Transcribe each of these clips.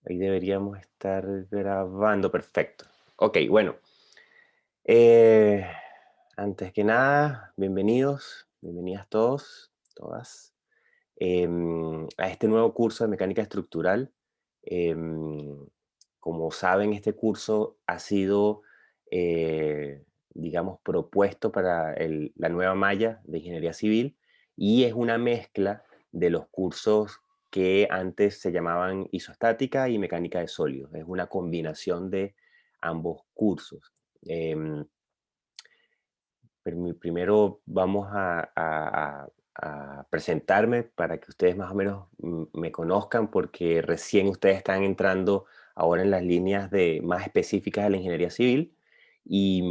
Ahí deberíamos estar grabando, perfecto. Ok, bueno. eh, Antes que nada, bienvenidos, bienvenidas todos, todas, a este nuevo curso de mecánica estructural. Em, Como saben, este curso ha sido, digamos, propuesto para la nueva malla de ingeniería civil y es una mezcla de los cursos que antes se llamaban isostática y mecánica de sólidos. Es una combinación de ambos cursos. Em, Primero vamos a presentarme para que ustedes más o menos me conozcan, porque recién ustedes están entrando ahora en las líneas más específicas de la ingeniería civil. Y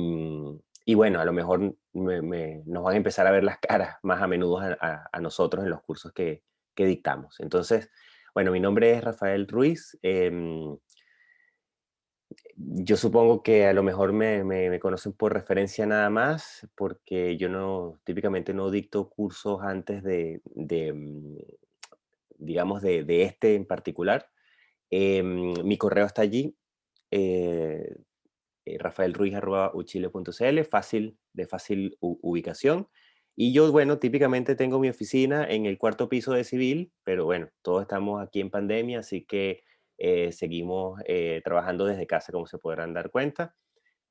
bueno, a lo mejor nos van a empezar a ver las caras más a menudo a nosotros en los cursos que dictamos. Entonces, bueno, mi nombre es Rafael Ruiz. Yo supongo que a lo mejor me conocen por referencia nada más, porque yo típicamente no dicto cursos antes digamos, de este en particular. Mi correo está allí, eh, rafaelruiz@uchile.cl, de fácil ubicación. Y yo, bueno, típicamente tengo mi oficina en el cuarto piso de civil, pero bueno, todos estamos aquí en pandemia, así que seguimos trabajando desde casa, como se podrán dar cuenta.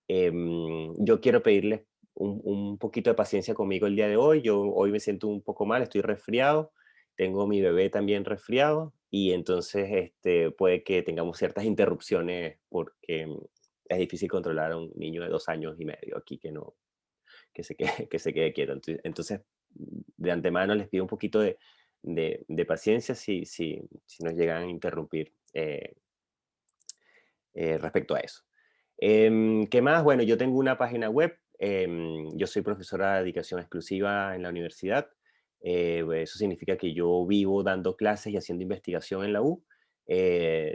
Yo quiero pedirles un poquito de paciencia conmigo el día de hoy. Yo hoy me siento un poco mal, estoy resfriado, tengo mi bebé también resfriado y entonces puede que tengamos ciertas interrupciones porque es difícil controlar a un niño de 2 años y medio aquí que se quede, que se quede quieto. Entonces, de antemano les pido un poquito de paciencia si nos llegan a interrumpir respecto a eso. ¿Qué más? Bueno, yo tengo una página web. Yo soy profesora de dedicación exclusiva en la universidad. Eso significa que yo vivo dando clases y haciendo investigación en la U.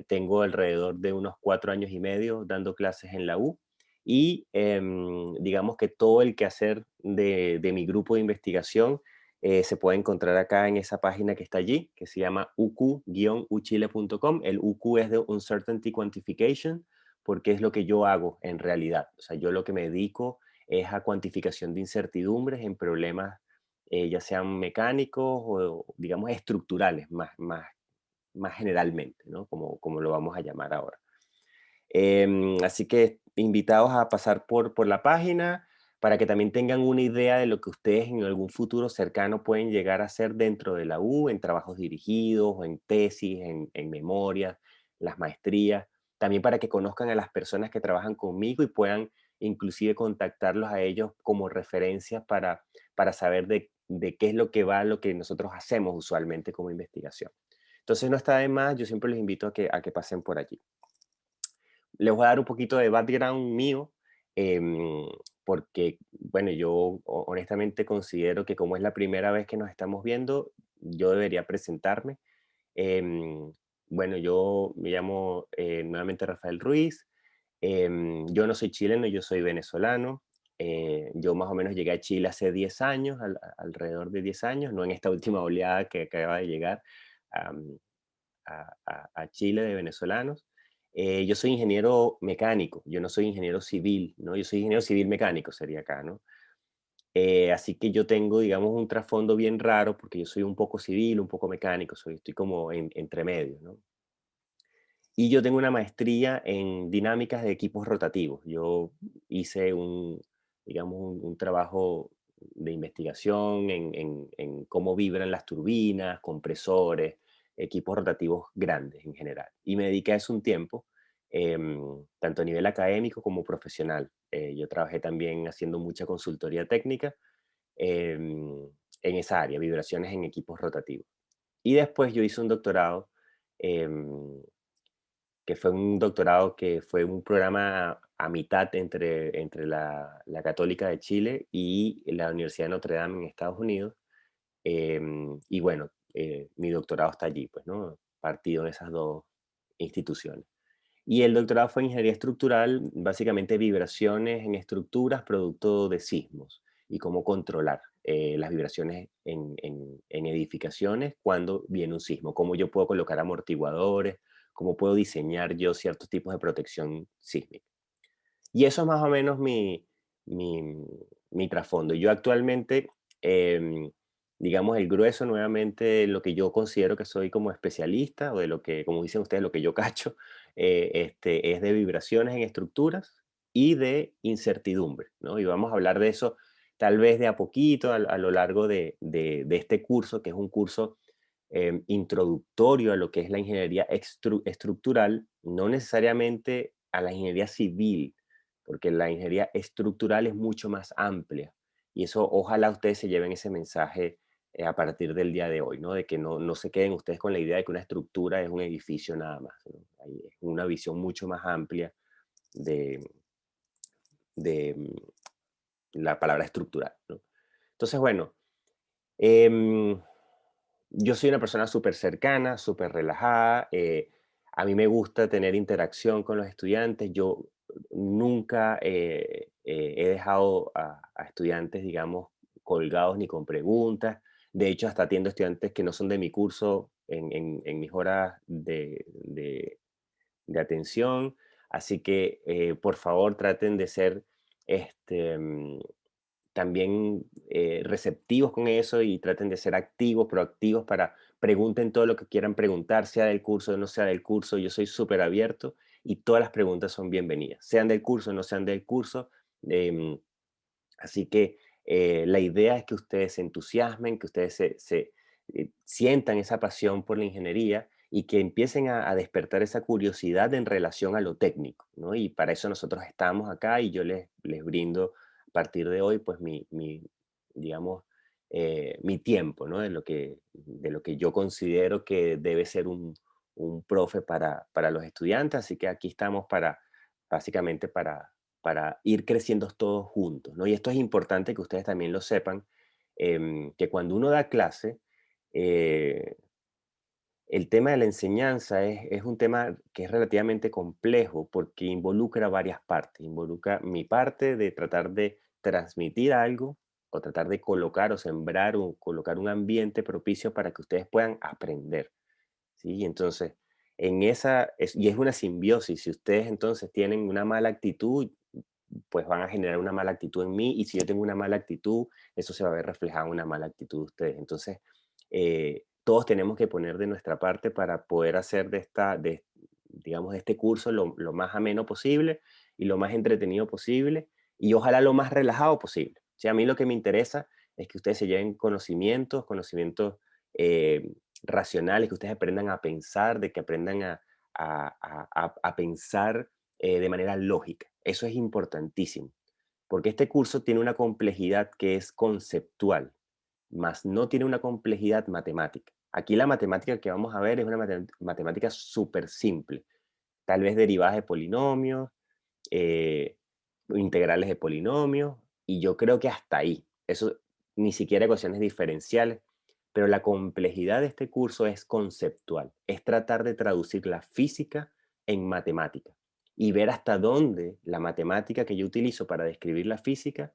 Tengo alrededor de unos 4 años y medio dando clases en la U. Y digamos que todo el quehacer de mi grupo de investigación se puede encontrar acá en esa página que está allí, que se llama uq-uchile.com. El UQ es de Uncertainty Quantification, porque es lo que yo hago en realidad. O sea, yo lo que me dedico es a cuantificación de incertidumbres en problemas, ya sean mecánicos o, digamos, estructurales, más generalmente, ¿no? Como lo vamos a llamar ahora. Así que invitados a pasar por la página para que también tengan una idea de lo que ustedes en algún futuro cercano pueden llegar a hacer dentro de la U, en trabajos dirigidos, o en tesis, en memorias, las maestrías. También para que conozcan a las personas que trabajan conmigo y puedan inclusive contactarlos a ellos como referencias para saber de qué es lo que va, lo que nosotros hacemos usualmente como investigación. Entonces no está de más, yo siempre les invito a que pasen por allí. Les voy a dar un poquito de background mío, em, porque, bueno, yo honestamente considero que como es la primera vez que nos estamos viendo, yo debería presentarme. Em, bueno, yo me llamo nuevamente Rafael Ruiz. Yo no soy chileno, yo soy venezolano. Yo más o menos llegué a Chile hace 10 años, alrededor de 10 años, no en esta última oleada que acaba de llegar a Chile de venezolanos. Yo soy ingeniero mecánico, yo no soy ingeniero civil, ¿no? Yo soy ingeniero civil mecánico, sería acá, ¿no? Así que yo tengo, digamos, un trasfondo bien raro porque yo soy un poco civil, un poco mecánico, estoy como entre medio, ¿no? Y yo tengo una maestría en dinámicas de equipos rotativos. Yo hice digamos, un trabajo de investigación en cómo vibran las turbinas, compresores, equipos rotativos grandes en general. Y me dediqué a eso un tiempo, tanto a nivel académico como profesional. Yo trabajé también haciendo mucha consultoría técnica en esa área, vibraciones en equipos rotativos. Y después yo hice un doctorado em, que fue un doctorado que fue un programa a mitad entre la Católica de Chile y la Universidad de Notre Dame en Estados Unidos. Y bueno, mi doctorado está allí, pues, ¿no? Partido en esas dos instituciones. Y el doctorado fue en ingeniería estructural, básicamente vibraciones en estructuras producto de sismos y cómo controlar las vibraciones en edificaciones cuando viene un sismo, cómo yo puedo colocar amortiguadores, cómo puedo diseñar yo ciertos tipos de protección sísmica. Y eso es más o menos mi, mi trasfondo. Yo actualmente, em, digamos, el grueso nuevamente, lo que yo considero que soy como especialista, o de lo que, como dicen ustedes, lo que yo cacho, es de vibraciones en estructuras y de incertidumbre, ¿no? Y vamos a hablar de eso tal vez de a poquito a lo largo de este curso, que es un curso introductorio a lo que es la ingeniería estructural, no necesariamente a la ingeniería civil, porque la ingeniería estructural es mucho más amplia. Y eso, ojalá ustedes se lleven ese mensaje a partir del día de hoy, ¿no? De que no se queden ustedes con la idea de que una estructura es un edificio nada más, ¿no? Hay una visión mucho más amplia de, de la palabra estructural, ¿no? Entonces, bueno, em, yo soy una persona súper cercana, súper relajada. A mí me gusta tener interacción con los estudiantes. Yo nunca he dejado a estudiantes, digamos, colgados ni con preguntas. De hecho, hasta atiendo estudiantes que no son de mi curso en mis horas de atención. Así que, por favor, traten de ser este, también receptivos con eso y traten de ser activos, proactivos para pregunten todo lo que quieran preguntar, sea del curso o no sea del curso. Yo soy súper abierto y todas las preguntas son bienvenidas, sean del curso o no sean del curso. em, Así que la idea es que ustedes se entusiasmen, que ustedes sientan esa pasión por la ingeniería y que empiecen a despertar esa curiosidad en relación a lo técnico, ¿no? Y para eso nosotros estamos acá y yo les brindo a partir de hoy, pues, digamos, mi tiempo, ¿no? De lo que yo considero que debe ser un profe para los estudiantes. Así que aquí estamos básicamente, para ir creciendo todos juntos, ¿no? Y esto es importante que ustedes también lo sepan, que cuando uno da clase, eh, el tema de la enseñanza es un tema que es relativamente complejo porque involucra varias partes. Involucra mi parte de tratar de transmitir algo o tratar de colocar o sembrar o colocar un ambiente propicio para que ustedes puedan aprender. ¿Sí? Entonces, y es una simbiosis. Si ustedes entonces tienen una mala actitud, pues van a generar una mala actitud en mí, y si yo tengo una mala actitud, eso se va a ver reflejado en una mala actitud de ustedes. Entonces, todos tenemos que poner de nuestra parte para poder hacer digamos, de este curso lo más ameno posible y lo más entretenido posible y ojalá lo más relajado posible. O sea, a mí lo que me interesa es que ustedes se lleven conocimientos eh, racionales, que ustedes aprendan a pensar, de que aprendan a pensar de manera lógica. Eso es importantísimo, porque este curso tiene una complejidad que es conceptual, más no tiene una complejidad matemática. Aquí la matemática que vamos a ver es una matemática súper simple, tal vez derivadas de polinomios, eh, integrales de polinomios, y yo creo que hasta ahí. Eso ni siquiera ecuaciones diferenciales, pero la complejidad de este curso es conceptual, es tratar de traducir la física en matemática y ver hasta dónde la matemática que yo utilizo para describir la física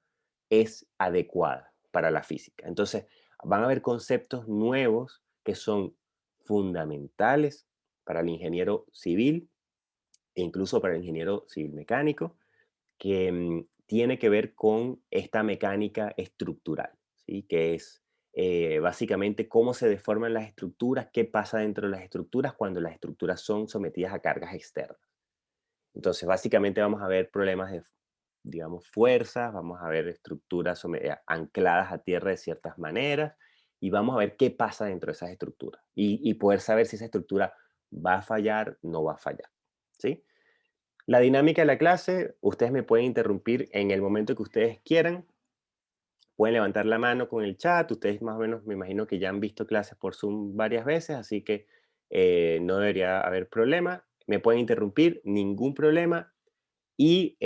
es adecuada para la física. Entonces, van a haber conceptos nuevos que son fundamentales para el ingeniero civil e incluso para el ingeniero civil mecánico, que tiene que ver con esta mecánica estructural, ¿sí? Que es básicamente cómo se deforman las estructuras, qué pasa dentro de las estructuras cuando las estructuras son sometidas a cargas externas. Entonces, básicamente vamos a ver problemas de, digamos, fuerzas, vamos a ver estructuras ancladas a tierra de ciertas maneras y vamos a ver qué pasa dentro de esas estructuras y poder saber si esa estructura va a fallar, no va a fallar, ¿sí? La dinámica de la clase, ustedes me pueden interrumpir en el momento que ustedes quieran. Pueden levantar la mano con el chat. Ustedes más o menos me imagino que ya han visto clases por Zoom varias veces, así que no debería haber problema. Me pueden interrumpir, ningún problema. Y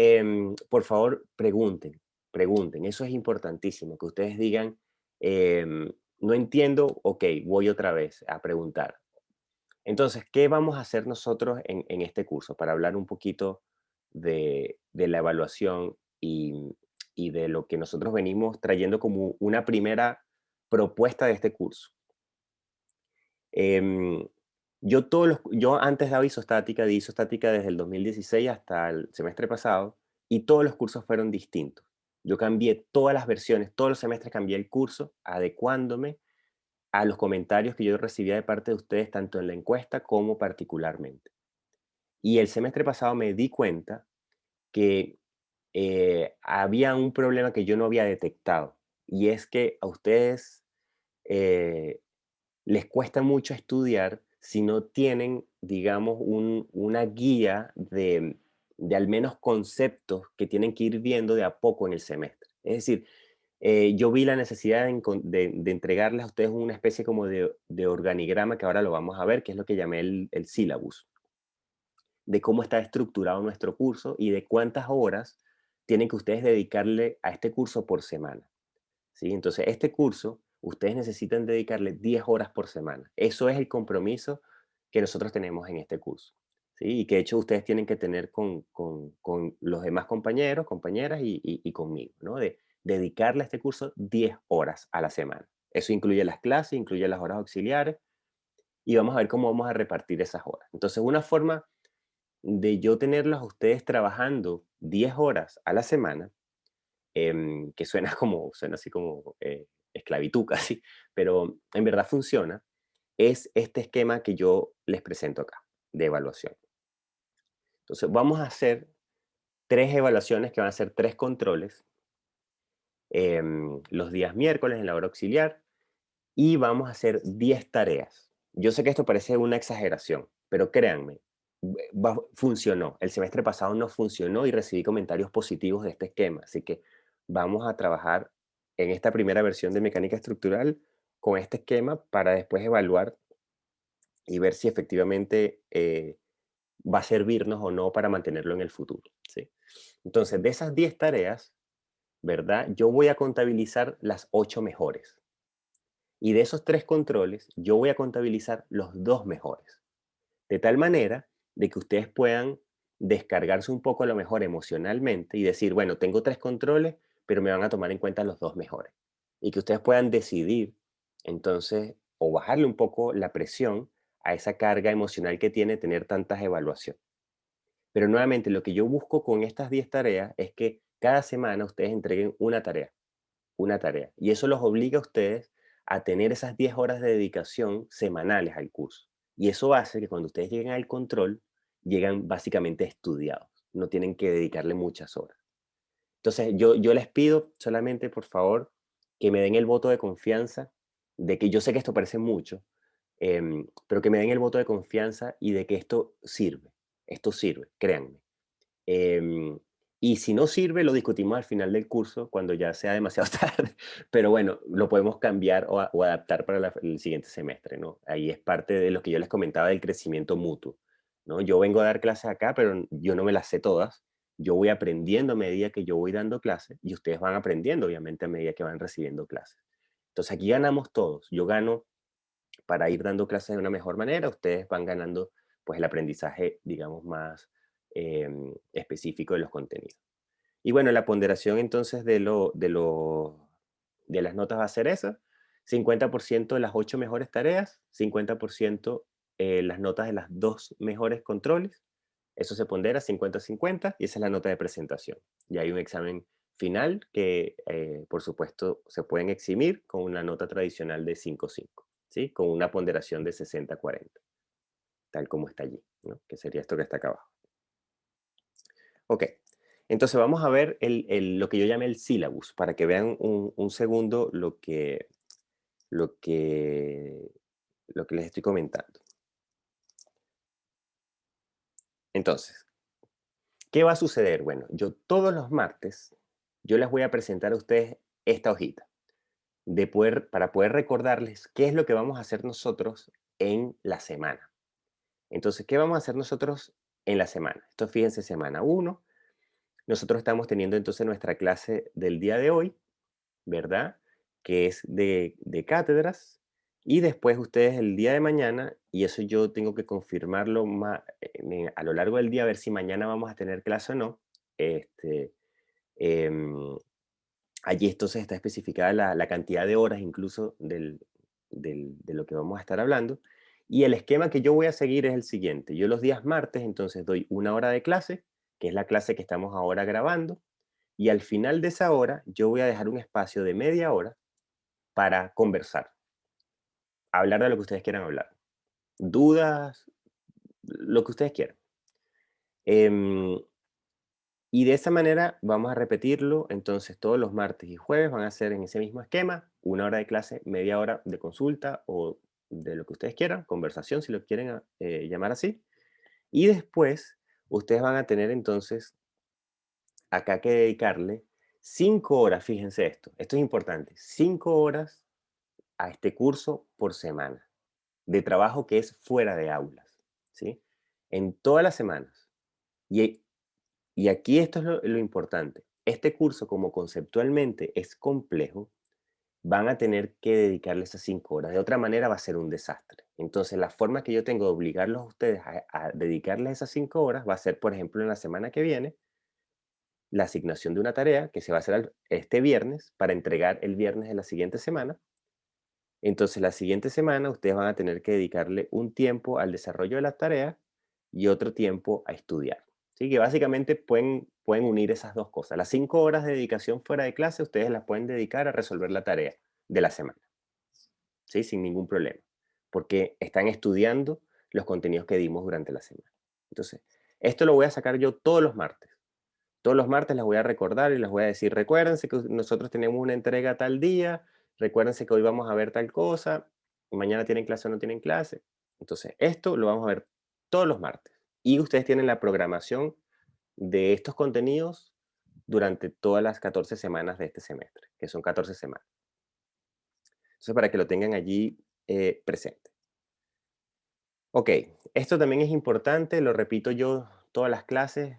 por favor, pregunten, pregunten. Eso es importantísimo, que ustedes digan, no entiendo, ok, voy otra vez a preguntar. Entonces, ¿qué vamos a hacer nosotros en este curso? Para hablar un poquito de la evaluación y de lo que nosotros venimos trayendo como una primera propuesta de este curso. Em, Yo antes daba isostática, di isostática desde el 2016 hasta el semestre pasado, y todos los cursos fueron distintos. Yo cambié todas las versiones, todos los semestres cambié el curso, adecuándome a los comentarios que yo recibía de parte de ustedes, tanto en la encuesta como particularmente. Y el semestre pasado me di cuenta que había un problema que yo no había detectado, y es que a ustedes eh, les cuesta mucho estudiar si no tienen, digamos, una guía de al menos conceptos que tienen que ir viendo de a poco en el semestre. Es decir, yo vi la necesidad de entregarles a ustedes una especie como de organigrama, que ahora lo vamos a ver, que es lo que llamé el syllabus, de cómo está estructurado nuestro curso y de cuántas horas tienen que ustedes dedicarle a este curso por semana. ¿Sí? Entonces, este curso, ustedes necesitan dedicarle 10 horas por semana. Eso es el compromiso que nosotros tenemos en este curso. ¿Sí? Y que de hecho ustedes tienen que tener con los demás compañeros, compañeras y conmigo, ¿no? De dedicarle a este curso 10 horas a la semana. Eso incluye las clases, incluye las horas auxiliares y vamos a ver cómo vamos a repartir esas horas. Entonces, una forma de yo tenerlos a ustedes trabajando 10 horas a la semana, que suena así como esclavitud casi, pero en verdad funciona, es este esquema que yo les presento acá, de evaluación. Entonces, vamos a hacer 3 evaluaciones que van a ser 3 controles, los días miércoles en la hora auxiliar, y vamos a hacer 10 tareas. Yo sé que esto parece una exageración, pero créanme, funcionó. El semestre pasado no funcionó y recibí comentarios positivos de este esquema, así que vamos a trabajar en esta primera versión de mecánica estructural con este esquema para después evaluar y ver si efectivamente va a servirnos o no para mantenerlo en el futuro. ¿Sí? Entonces, de esas 10 tareas, ¿verdad? Yo voy a contabilizar las 8 mejores. Y de esos 3 controles, yo voy a contabilizar los 2 mejores. De tal manera de que ustedes puedan descargarse un poco a lo mejor emocionalmente y decir, bueno, tengo 3 controles, pero me van a tomar en cuenta los 2 mejores. Y que ustedes puedan decidir, entonces, o bajarle un poco la presión a esa carga emocional que tiene tener tantas evaluaciones. Pero nuevamente, lo que yo busco con estas 10 tareas es que cada semana ustedes entreguen una tarea. Y eso los obliga a ustedes a tener esas 10 horas de dedicación semanales al curso. Y eso hace que cuando ustedes lleguen al control, llegan básicamente estudiados. No tienen que dedicarle muchas horas. Entonces, yo les pido solamente, por favor, que me den el voto de confianza, de que yo sé que esto parece mucho, pero que me den el voto de confianza y de que esto sirve, créanme. Em, y si no sirve, lo discutimos al final del curso, cuando ya sea demasiado tarde, pero bueno, lo podemos cambiar o adaptar para el siguiente semestre, ¿no? Ahí es parte de lo que yo les comentaba del crecimiento mutuo, ¿no? Yo vengo a dar clases acá, pero yo no me las sé todas. Yo voy aprendiendo a medida que yo voy dando clases y ustedes van aprendiendo, obviamente, a medida que van recibiendo clases. Entonces aquí ganamos todos. Yo gano para ir dando clases de una mejor manera, ustedes van ganando pues el aprendizaje, digamos, más específico de los contenidos. Y bueno, la ponderación entonces de las notas va a ser esa: 50% de las 8 mejores tareas, 50% las notas de las 2 mejores controles. Eso se pondera 50-50 y esa es la nota de presentación. Y hay un examen final que, por supuesto, se pueden eximir con una nota tradicional de 5,5, ¿sí? Con una ponderación de 60-40, tal como está allí, ¿no? Que sería esto que está acá abajo. Ok, entonces vamos a ver lo que yo llamé el syllabus, para que vean un segundo lo que, lo que les estoy comentando. Entonces, ¿qué va a suceder? Bueno, yo todos los martes, yo les voy a presentar a ustedes esta hojita para poder recordarles qué es lo que vamos a hacer nosotros en la semana. Entonces, ¿qué vamos a hacer nosotros en la semana? Esto fíjense, semana uno. Nosotros estamos teniendo entonces nuestra clase del día de hoy, ¿verdad? Que es de cátedras. Y después ustedes el día de mañana, y eso yo tengo que confirmarlo a lo largo del día, a ver si mañana vamos a tener clase o no. Este, em, Allí entonces está especificada la cantidad de horas incluso de lo que vamos a estar hablando. Y el esquema que yo voy a seguir es el siguiente. Yo los días martes, entonces doy una hora de clase, que es la clase que estamos ahora grabando, y al final de esa hora yo voy a dejar un espacio de media hora para conversar, hablar de lo que ustedes quieran hablar. Dudas, lo que ustedes quieran. Em, y de esa manera vamos a repetirlo, entonces todos los martes y jueves van a ser en ese mismo esquema, una hora de clase, media hora de consulta o de lo que ustedes quieran, conversación si lo quieren llamar así. Y después ustedes van a tener entonces acá que dedicarle 5 horas, fíjense esto es importante, 5 horas a este curso por semana de trabajo que es fuera de aulas, ¿sí? En todas las semanas. Y, y aquí esto es lo importante. Este curso, como conceptualmente es complejo, van a tener que dedicarle esas 5 horas. De otra manera va a ser un desastre. Entonces, la forma que yo tengo de obligarlos a ustedes a dedicarles esas 5 horas va a ser, por ejemplo, en la semana que viene, la asignación de una tarea que se va a hacer este viernes para entregar el viernes de la siguiente semana. Entonces, la siguiente semana ustedes van a tener que dedicarle un tiempo al desarrollo de la tarea y otro tiempo a estudiar. Así que básicamente pueden unir esas dos cosas. Las 5 horas de dedicación fuera de clase, ustedes las pueden dedicar a resolver la tarea de la semana, ¿sí? Sin ningún problema, porque están estudiando los contenidos que dimos durante la semana. Entonces, esto lo voy a sacar yo todos los martes. Todos los martes les voy a recordar y les voy a decir, recuérdense que nosotros tenemos una entrega tal día, recuérdense que hoy vamos a ver tal cosa, mañana tienen clase o no tienen clase. Entonces, esto lo vamos a ver todos los martes. Y ustedes tienen la programación de estos contenidos durante todas las 14 semanas de este semestre, que son 14 semanas. Entonces, para que lo tengan allí presente. Ok, esto también es importante, lo repito yo todas las clases,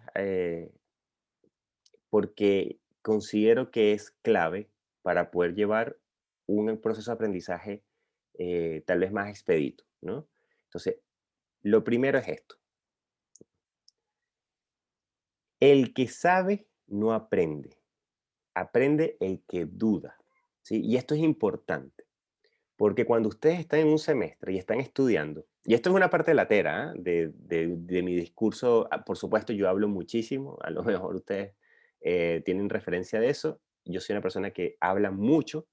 porque considero que es clave para poder llevar un proceso de aprendizaje tal vez más expedito, ¿no? Entonces, lo primero es esto. El que sabe no aprende, aprende el que duda, ¿sí? Y esto es importante, porque cuando ustedes están en un semestre y están estudiando, y esto es una parte latera, ¿ah? De mi discurso, por supuesto yo hablo muchísimo, a lo mejor ustedes tienen referencia de eso, yo soy una persona que habla mucho.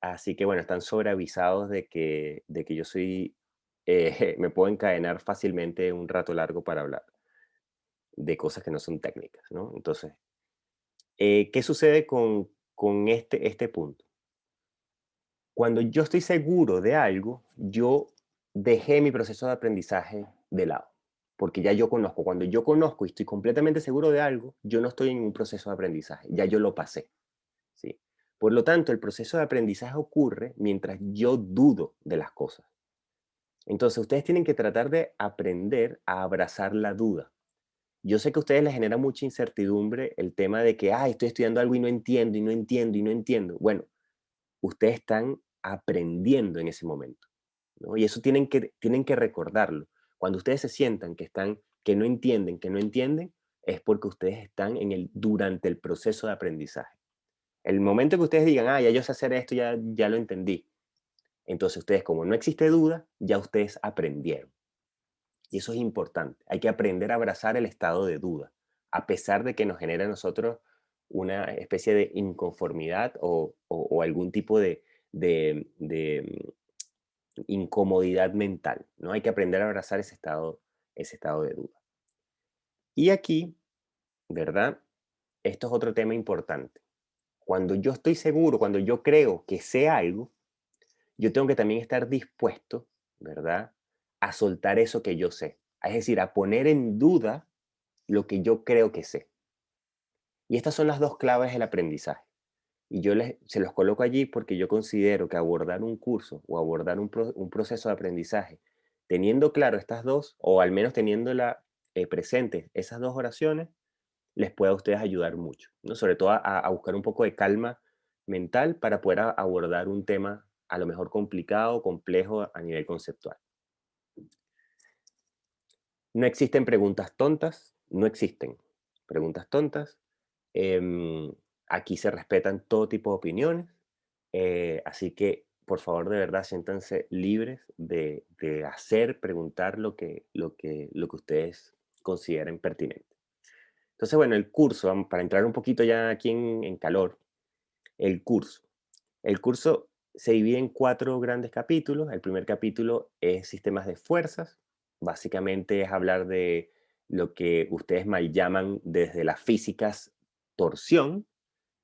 Así que bueno, están sobreavisados de que yo soy, me puedo encadenar fácilmente un rato largo para hablar de cosas que no son técnicas, ¿no? Entonces, ¿qué sucede con este punto? Cuando yo estoy seguro de algo, yo dejé mi proceso de aprendizaje de lado, porque ya yo conozco. Cuando yo conozco y estoy completamente seguro de algo, yo no estoy en un proceso de aprendizaje, ya yo lo pasé. ¿Sí? Por lo tanto, el proceso de aprendizaje ocurre mientras yo dudo de las cosas. Entonces, ustedes tienen que tratar de aprender a abrazar la duda. Yo sé que a ustedes les genera mucha incertidumbre el tema de que, estoy estudiando algo y no entiendo, y no entiendo, y no entiendo. Bueno, ustedes están aprendiendo en ese momento, ¿no? Y eso tienen que recordarlo. Cuando ustedes se sientan que no entienden, es porque ustedes están durante el proceso de aprendizaje. El momento que ustedes digan, ya yo sé hacer esto, ya lo entendí. Entonces ustedes, como no existe duda, ya ustedes aprendieron. Y eso es importante. Hay que aprender a abrazar el estado de duda, a pesar de que nos genera a nosotros una especie de inconformidad o algún tipo de incomodidad mental, ¿no? Hay que aprender a abrazar ese estado de duda. Y aquí, ¿verdad? Esto es otro tema importante. Cuando yo estoy seguro, cuando yo creo que sé algo, yo tengo que también estar dispuesto, ¿verdad? A soltar eso que yo sé. Es decir, a poner en duda lo que yo creo que sé. Y estas son las dos claves del aprendizaje. Y se los coloco allí porque yo considero que abordar un curso o abordar un proceso de aprendizaje, teniendo claro estas dos, o al menos teniéndola presentes esas dos oraciones, les puede a ustedes ayudar mucho, ¿no? Sobre todo a buscar un poco de calma mental para poder abordar un tema a lo mejor complicado, complejo a nivel conceptual. No existen preguntas tontas, no existen preguntas tontas. Em, Aquí se respetan todo tipo de opiniones, así que por favor, de verdad, siéntanse libres de hacer, preguntar lo que ustedes consideren pertinente. Entonces, bueno, el curso, para entrar un poquito ya aquí en calor, el curso. El curso se divide en 4 grandes capítulos. El primer capítulo es sistemas de fuerzas. Básicamente es hablar de lo que ustedes mal llaman desde las físicas torsión,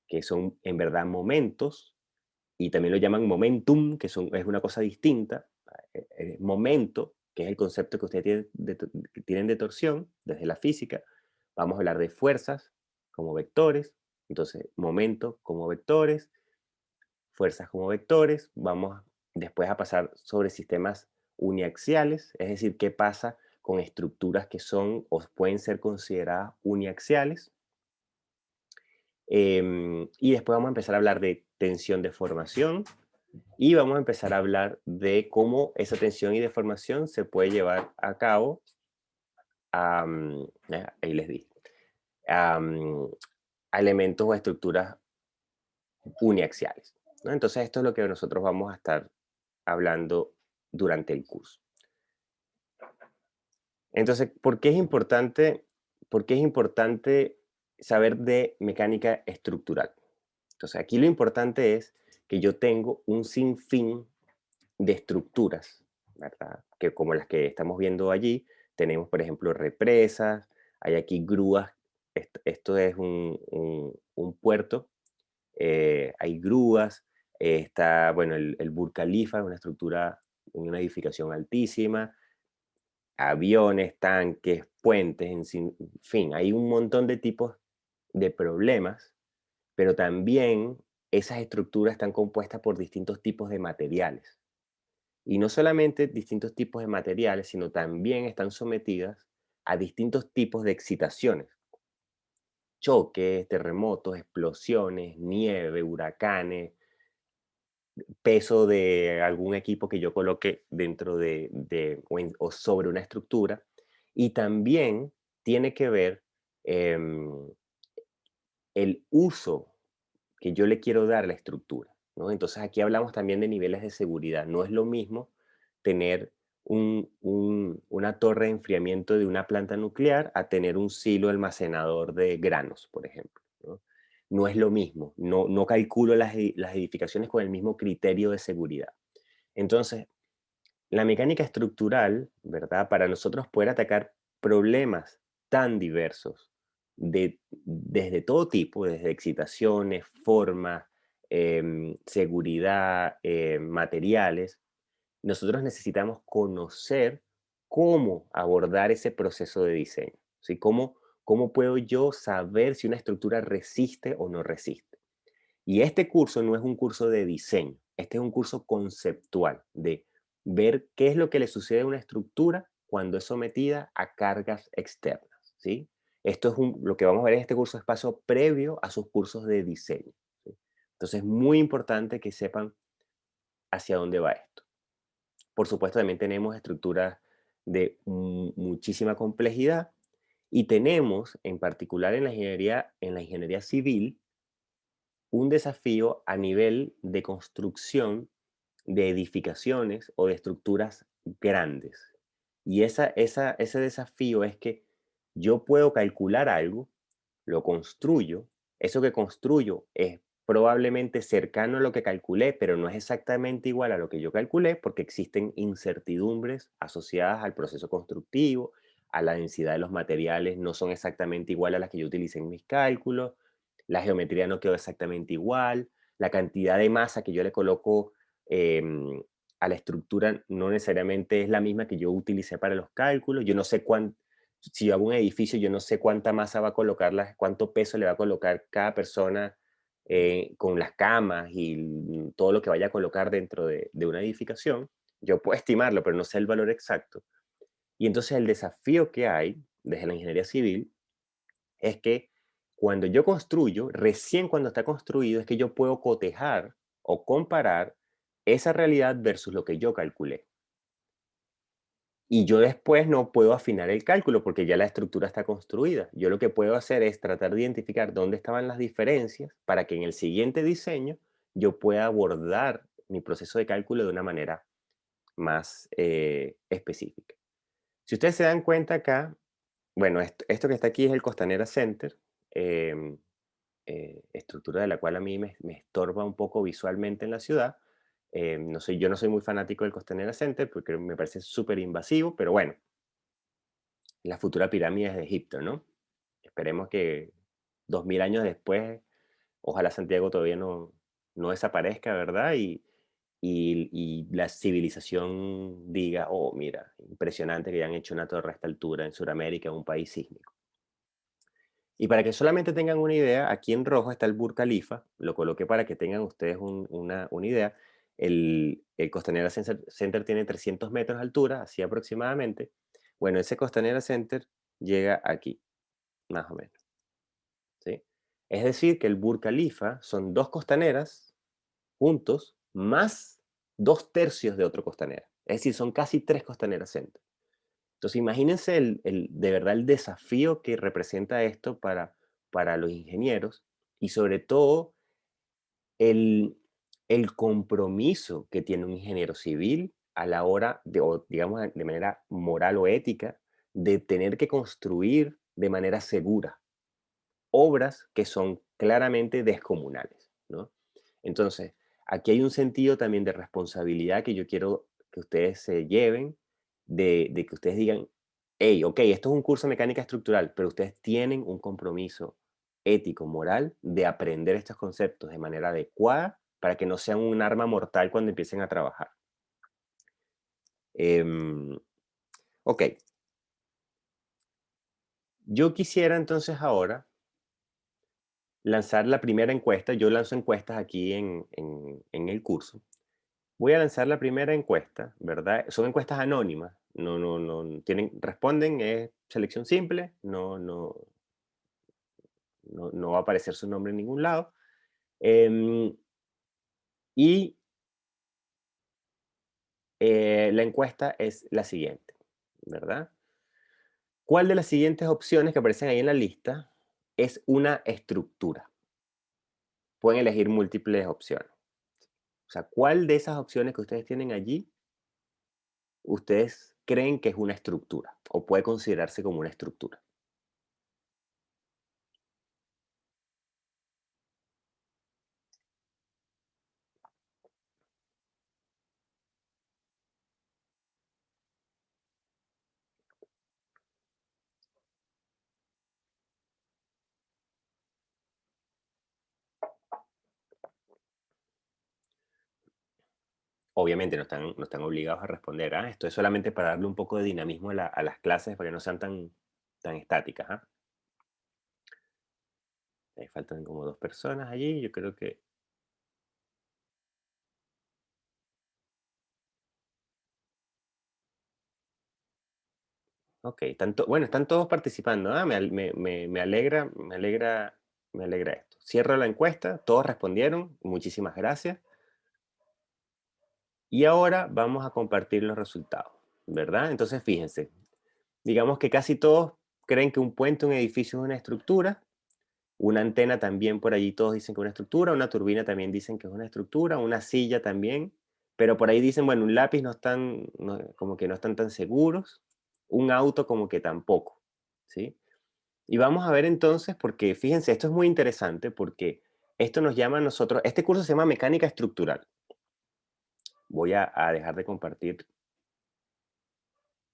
que son en verdad momentos, y también lo llaman momentum, es una cosa distinta. Momento, que es el concepto que ustedes tienen de torsión desde la física. Vamos a hablar de fuerzas como vectores. Entonces, momento como vectores, fuerzas como vectores. Vamos después a pasar sobre sistemas uniaxiales, es decir, qué pasa con estructuras que son o pueden ser consideradas uniaxiales. Y después vamos a empezar a hablar de tensión de formación y vamos a empezar a hablar de cómo esa tensión y deformación se puede llevar a cabo, ahí les di, am, a elementos o estructuras uniaxiales, ¿no? Entonces esto es lo que nosotros vamos a estar hablando durante el curso. Entonces, ¿por qué es importante saber de mecánica estructural? Entonces, aquí lo importante es que yo tengo un sinfín de estructuras, ¿verdad? Que como las que estamos viendo allí, tenemos, por ejemplo, represas, hay aquí grúas, esto es un puerto, hay grúas, está, bueno, el Burj Khalifa, una estructura, una edificación altísima, aviones, tanques, puentes, en fin, hay un montón de tipos de problemas, pero también esas estructuras están compuestas por distintos tipos de materiales. Y no solamente distintos tipos de materiales, sino también están sometidas a distintos tipos de excitaciones, choques, terremotos, explosiones, nieve, huracanes, peso de algún equipo que yo coloque dentro o sobre una estructura. Y también tiene que ver em, el uso que yo le quiero dar a la estructura, ¿no? Entonces aquí hablamos también de niveles de seguridad. No es lo mismo tener una torre de enfriamiento de una planta nuclear a tener un silo almacenador de granos, por ejemplo, ¿no? No es lo mismo, no calculo las edificaciones con el mismo criterio de seguridad. Entonces, la mecánica estructural, ¿verdad? Para nosotros poder atacar problemas tan diversos, desde todo tipo, desde excitaciones, formas, seguridad, materiales, nosotros necesitamos conocer cómo abordar ese proceso de diseño. ¿Sí? ¿Cómo puedo yo saber si una estructura resiste o no resiste? Y este curso no es un curso de diseño, este es un curso conceptual de ver qué es lo que le sucede a una estructura cuando es sometida a cargas externas, ¿sí? Esto es lo que vamos a ver en este curso es paso previo a sus cursos de diseño, ¿sí? Entonces es muy importante que sepan hacia dónde va esto. Por supuesto, también tenemos estructuras de muchísima complejidad y tenemos, en particular en la ingeniería civil, un desafío a nivel de construcción de edificaciones o de estructuras grandes. Y ese desafío es que yo puedo calcular algo, lo construyo, eso que construyo es probablemente cercano a lo que calculé, pero no es exactamente igual a lo que yo calculé porque existen incertidumbres asociadas al proceso constructivo, a la densidad de los materiales, no son exactamente igual a las que yo utilicé en mis cálculos, la geometría no quedó exactamente igual, la cantidad de masa que yo le coloco a la estructura no necesariamente es la misma que yo utilicé para los cálculos. Yo no sé si yo hago un edificio, yo no sé cuánta masa va a colocar, cuánto peso le va a colocar cada persona con las camas y todo lo que vaya a colocar dentro de una edificación. Yo puedo estimarlo, pero no sé el valor exacto. Y entonces el desafío que hay desde la ingeniería civil es que cuando yo construyo, recién cuando está construido, es que yo puedo cotejar o comparar esa realidad versus lo que yo calculé. Y yo después no puedo afinar el cálculo porque ya la estructura está construida. Yo lo que puedo hacer es tratar de identificar dónde estaban las diferencias para que en el siguiente diseño yo pueda abordar mi proceso de cálculo de una manera más específica. Si ustedes se dan cuenta acá, bueno, esto que está aquí es el Costanera Center, em, estructura de la cual a mí me estorba un poco visualmente en la ciudad. No soy, yo no soy muy fanático del Costanera Center porque me parece súper invasivo, pero bueno, la futura pirámide de Egipto, ¿no? Esperemos que 2000 años después, ojalá Santiago todavía no desaparezca, ¿verdad? Y la civilización diga, oh, mira, impresionante que hayan hecho una torre a esta altura en Sudamérica, en un país sísmico. Y para que solamente tengan una idea, aquí en rojo está el Burj Khalifa, lo coloqué para que tengan ustedes una idea. El Costanera Center tiene 300 metros de altura, así aproximadamente. Bueno, ese Costanera Center llega aquí, más o menos, ¿sí? Es decir, que el Burj Khalifa son dos costaneras juntos, más 2/3 de otro costanera. Es decir, son casi tres costaneras Center. Entonces, imagínense de verdad el desafío que representa esto para los ingenieros y sobre todo el, el compromiso que tiene un ingeniero civil a la hora de, o digamos, de manera moral o ética, de tener que construir de manera segura obras que son claramente descomunales, ¿no? Entonces, aquí hay un sentido también de responsabilidad que yo quiero que ustedes se lleven, de que ustedes digan, hey, ok, esto es un curso de mecánica estructural, pero ustedes tienen un compromiso ético, moral, de aprender estos conceptos de manera adecuada para que no sean un arma mortal cuando empiecen a trabajar. Em, ok, yo quisiera entonces ahora lanzar la primera encuesta. Yo lanzo encuestas aquí en el curso. Voy a lanzar la primera encuesta, ¿verdad? Son encuestas anónimas. No tienen, responden, es selección simple, no va a aparecer su nombre en ningún lado. Em, y la encuesta es la siguiente, ¿verdad? ¿Cuál de las siguientes opciones que aparecen ahí en la lista es una estructura? Pueden elegir múltiples opciones. O sea, ¿cuál de esas opciones que ustedes tienen allí ustedes creen que es una estructura o puede considerarse como una estructura? Obviamente no están obligados a responder. Esto es solamente para darle un poco de dinamismo a las clases para que no sean tan estáticas. Ahí faltan como dos personas allí. Yo creo que, ok, bueno, están todos participando. Me alegra esto. Cierro la encuesta, todos respondieron. Muchísimas gracias. Y ahora vamos a compartir los resultados, ¿verdad? Entonces, fíjense, digamos que casi todos creen que un puente, un edificio es una estructura. Una antena también por allí todos dicen que es una estructura, una turbina también dicen que es una estructura, una silla también, pero por ahí dicen, bueno, un lápiz como que no están tan seguros, un auto como que tampoco, ¿sí? Y vamos a ver entonces, porque fíjense, esto es muy interesante porque esto nos llama a nosotros, este curso se llama mecánica estructural. Voy a dejar de compartir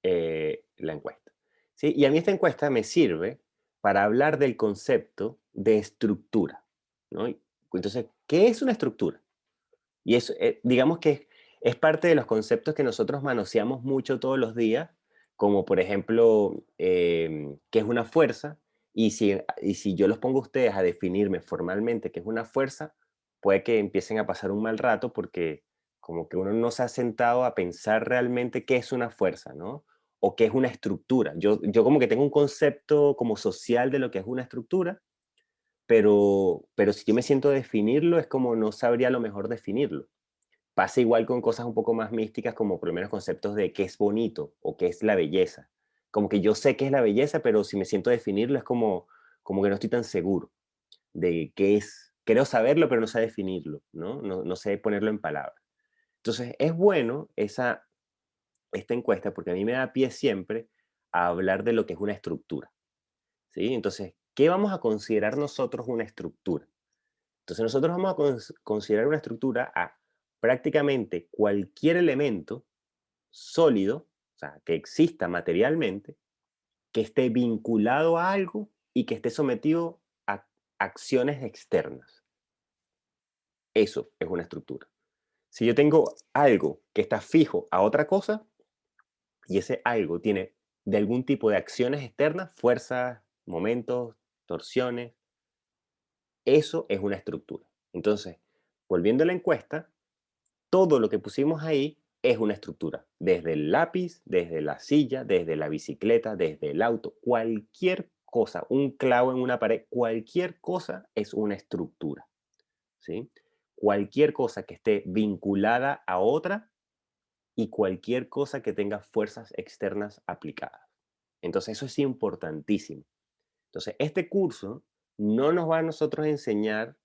la encuesta. ¿Sí? Y a mí esta encuesta me sirve para hablar del concepto de estructura, ¿no? Entonces, ¿qué es una estructura? Y eso, digamos que es parte de los conceptos que nosotros manoseamos mucho todos los días, como por ejemplo, ¿qué es una fuerza? Y si yo los pongo a ustedes a definirme formalmente qué es una fuerza, puede que empiecen a pasar un mal rato porque como que uno no se ha sentado a pensar realmente qué es una fuerza, ¿no? O qué es una estructura. Yo como que tengo un concepto como social de lo que es una estructura, pero si yo me siento a definirlo, es como no sabría a lo mejor definirlo. Pasa igual con cosas un poco más místicas, como por lo menos conceptos de qué es bonito o qué es la belleza. Como que yo sé qué es la belleza, pero si me siento a definirlo es como que no estoy tan seguro de qué es. Creo saberlo, pero no sé definirlo, ¿no? No sé ponerlo en palabras. Entonces, es bueno esta encuesta porque a mí me da pie siempre a hablar de lo que es una estructura, ¿sí? Entonces, ¿qué vamos a considerar nosotros una estructura? Entonces, nosotros vamos a considerar una estructura a prácticamente cualquier elemento sólido, o sea, que exista materialmente, que esté vinculado a algo y que esté sometido a acciones externas. Eso es una estructura. Si yo tengo algo que está fijo a otra cosa y ese algo tiene de algún tipo de acciones externas, fuerzas, momentos, torsiones, eso es una estructura. Entonces, volviendo a la encuesta, todo lo que pusimos ahí es una estructura. Desde el lápiz, desde la silla, desde la bicicleta, desde el auto, cualquier cosa, un clavo en una pared, cualquier cosa es una estructura, ¿sí? Cualquier cosa que esté vinculada a otra y cualquier cosa que tenga fuerzas externas aplicadas. Entonces, eso es importantísimo. Entonces, este curso no nos va a nosotros enseñar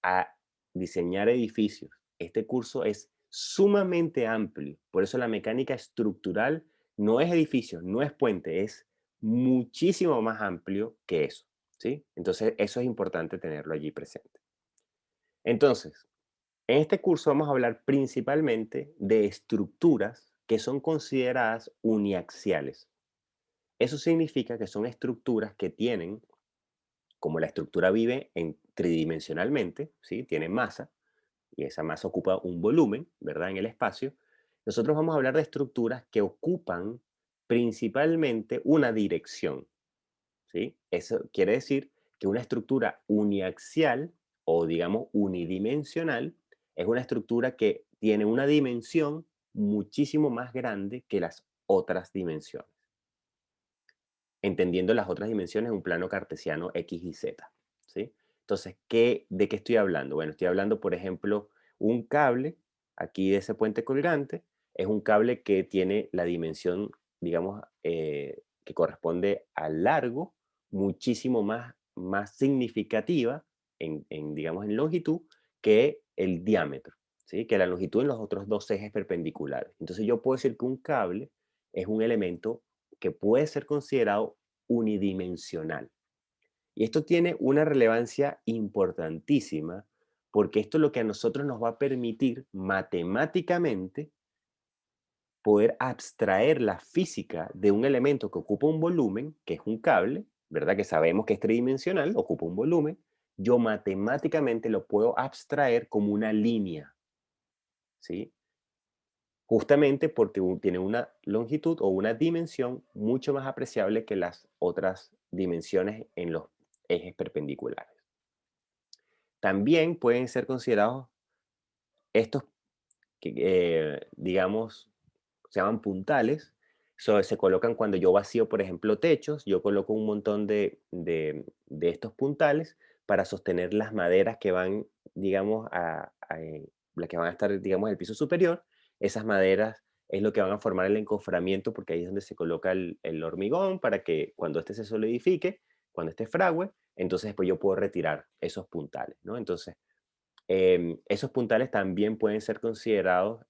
a diseñar edificios. Este curso es sumamente amplio. Por eso la mecánica estructural no es edificio, no es puente, es muchísimo más amplio que eso, ¿sí? Entonces, eso es importante tenerlo allí presente. Entonces, en este curso vamos a hablar principalmente de estructuras que son consideradas uniaxiales. Eso significa que son estructuras que tienen, como la estructura vive en tridimensionalmente, ¿sí? Tiene masa, y esa masa ocupa un volumen, ¿verdad? En el espacio. Nosotros vamos a hablar de estructuras que ocupan principalmente una dirección, ¿sí? Eso quiere decir que una estructura uniaxial o digamos unidimensional es una estructura que tiene una dimensión muchísimo más grande que las otras dimensiones, entendiendo las otras dimensiones en un plano cartesiano X y Z, ¿sí? Entonces, ¿de qué estoy hablando? Bueno, estoy hablando, por ejemplo, un cable, aquí de ese puente colgante, es un cable que tiene la dimensión, digamos, que corresponde al largo, muchísimo más significativa digamos, en longitud que el diámetro, ¿sí? Que la longitud en los otros dos ejes perpendiculares. Entonces, yo puedo decir que un cable es un elemento que puede ser considerado unidimensional. Y esto tiene una relevancia importantísima porque esto es lo que a nosotros nos va a permitir matemáticamente poder abstraer la física de un elemento que ocupa un volumen, que es un cable, ¿verdad? Que sabemos que es tridimensional, ocupa un volumen. Yo matemáticamente lo puedo abstraer como una línea, ¿sí? Justamente porque tiene una longitud o una dimensión mucho más apreciable que las otras dimensiones en los ejes perpendiculares. También pueden ser considerados estos que, digamos, se llaman puntales. Se colocan cuando yo vacío, por ejemplo, techos. Yo coloco un montón de estos puntales para sostener las maderas que van, digamos, las que van a estar, digamos, en el piso superior. Esas maderas es lo que van a formar el encoframiento, porque ahí es donde se coloca el hormigón para que cuando este se solidifique, cuando este fragüe, entonces después yo puedo retirar esos puntales, ¿no? Entonces, esos puntales también pueden ser considerados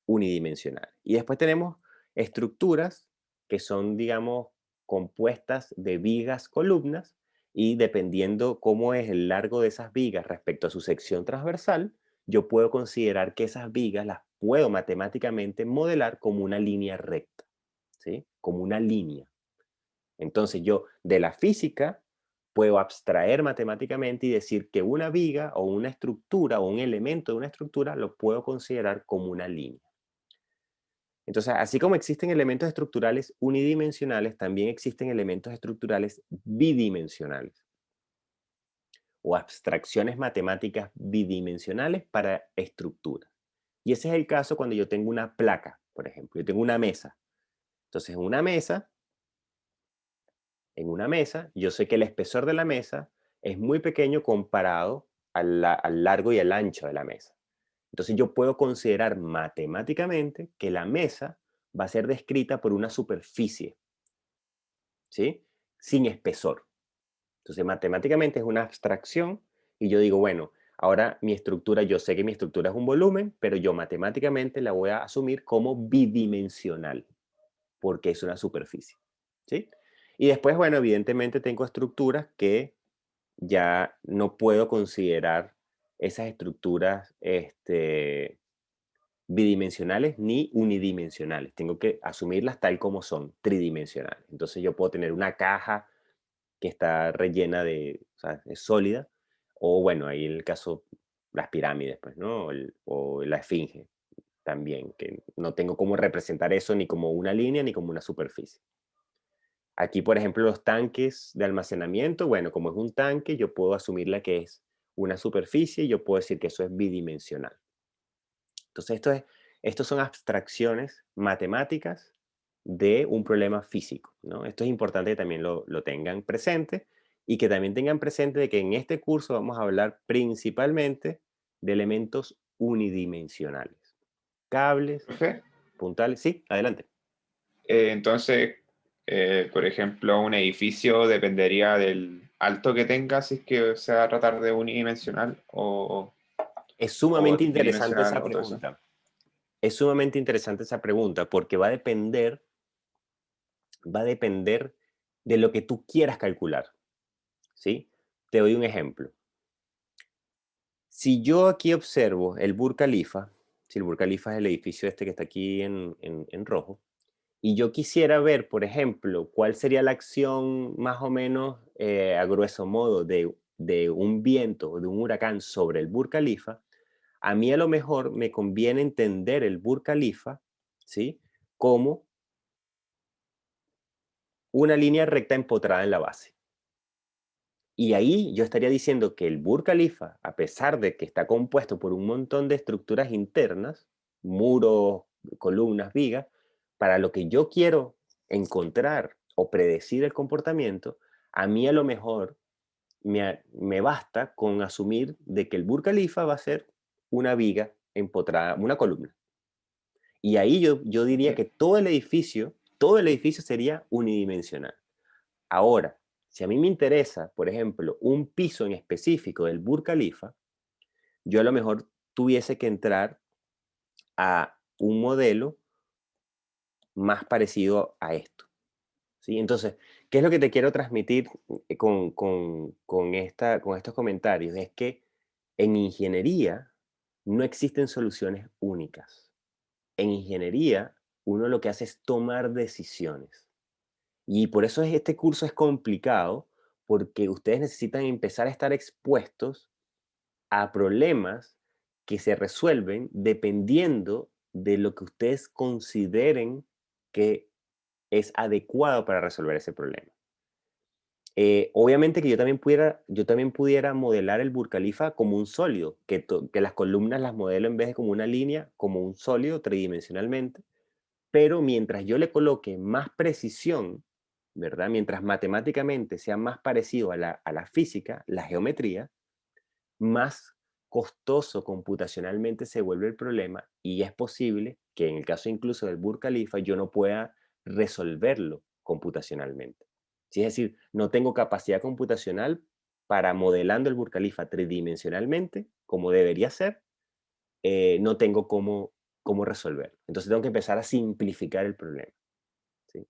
unidimensionales. Y después tenemos estructuras que son, digamos, compuestas de vigas, columnas, y dependiendo cómo es el largo de esas vigas respecto a su sección transversal, yo puedo considerar que esas vigas las puedo matemáticamente modelar como una línea recta, ¿sí? Como una línea. Entonces yo de la física puedo abstraer matemáticamente y decir que una viga o una estructura o un elemento de una estructura lo puedo considerar como una línea. Entonces, así como existen elementos estructurales unidimensionales, también existen elementos estructurales bidimensionales o abstracciones matemáticas bidimensionales para estructuras. Y ese es el caso cuando yo tengo una placa, por ejemplo. Yo tengo una mesa. Entonces, en una mesa, yo sé que el espesor de la mesa es muy pequeño comparado al largo y al ancho de la mesa. Entonces yo puedo considerar matemáticamente que la mesa va a ser descrita por una superficie, ¿sí? Sin espesor. Entonces matemáticamente es una abstracción y yo digo, bueno, Ahora mi estructura, yo sé que mi estructura es un volumen, pero yo matemáticamente la voy a asumir como bidimensional, porque es una superficie, ¿sí? Y después, bueno, evidentemente tengo estructuras que ya no puedo considerar esas estructuras bidimensionales ni unidimensionales. Tengo que asumirlas tal como son, tridimensionales. Entonces yo puedo tener una caja que está rellena de, o sea, es sólida, o bueno, ahí en el caso, las pirámides, pues, ¿no? O la esfinge también, que no tengo cómo representar eso ni como una línea ni como una superficie. Aquí, por ejemplo, los tanques de almacenamiento, bueno, como es un tanque, yo puedo asumirla que es una superficie y yo puedo decir que eso es bidimensional. Entonces, estos son abstracciones matemáticas de un problema físico, ¿no? Esto es importante que también lo tengan presente y que también tengan presente de que en este curso vamos a hablar principalmente de elementos unidimensionales. Cables, Profe. puntales, sí, adelante. Entonces, por ejemplo, un edificio dependería del alto que tenga, si es que se va a tratar de unidimensional Es o sumamente interesante bidimensional esa o todo eso. pregunta. Es sumamente interesante esa pregunta porque va a depender de lo que tú quieras calcular, ¿sí? Te doy un ejemplo. Si yo aquí observo el Burj Khalifa, si el Burj Khalifa es el edificio este que está aquí en rojo, y yo quisiera ver, por ejemplo, cuál sería la acción más o menos a grueso modo de un viento o de un huracán sobre el Burj Khalifa, a mí a lo mejor me conviene entender el Burj Khalifa, ¿sí? Como una línea recta empotrada en la base. Y ahí yo estaría diciendo que el Burj Khalifa, a pesar de que está compuesto por un montón de estructuras internas, muros, columnas, vigas, para lo que yo quiero encontrar o predecir el comportamiento, a mí a lo mejor me basta con asumir de que el Burj Khalifa va a ser una viga empotrada, una columna. Y ahí yo diría que todo el edificio sería unidimensional. Ahora, si a mí me interesa, por ejemplo, un piso en específico del Burj Khalifa, yo a lo mejor tuviese que entrar a un modelo más parecido a esto, ¿sí? Entonces, ¿qué es lo que te quiero transmitir con estos comentarios? Es que en ingeniería no existen soluciones únicas. En ingeniería, uno lo que hace es tomar decisiones. Y por eso este curso es complicado, porque ustedes necesitan empezar a estar expuestos a problemas que se resuelven dependiendo de lo que ustedes consideren que es adecuado para resolver ese problema. Obviamente que yo también pudiera modelar el Burj Khalifa como un sólido, que las columnas las modelo en vez de como una línea, como un sólido tridimensionalmente, pero mientras yo le coloque más precisión, ¿verdad? Mientras matemáticamente sea más parecido a la física, la geometría, más costoso computacionalmente se vuelve el problema y es posible que en el caso incluso del Burj Khalifa yo no pueda resolverlo computacionalmente. Sí, es decir, no tengo capacidad computacional para modelando el Burj Khalifa tridimensionalmente, como debería ser, no tengo cómo resolverlo. Entonces tengo que empezar a simplificar el problema. ¿Sí?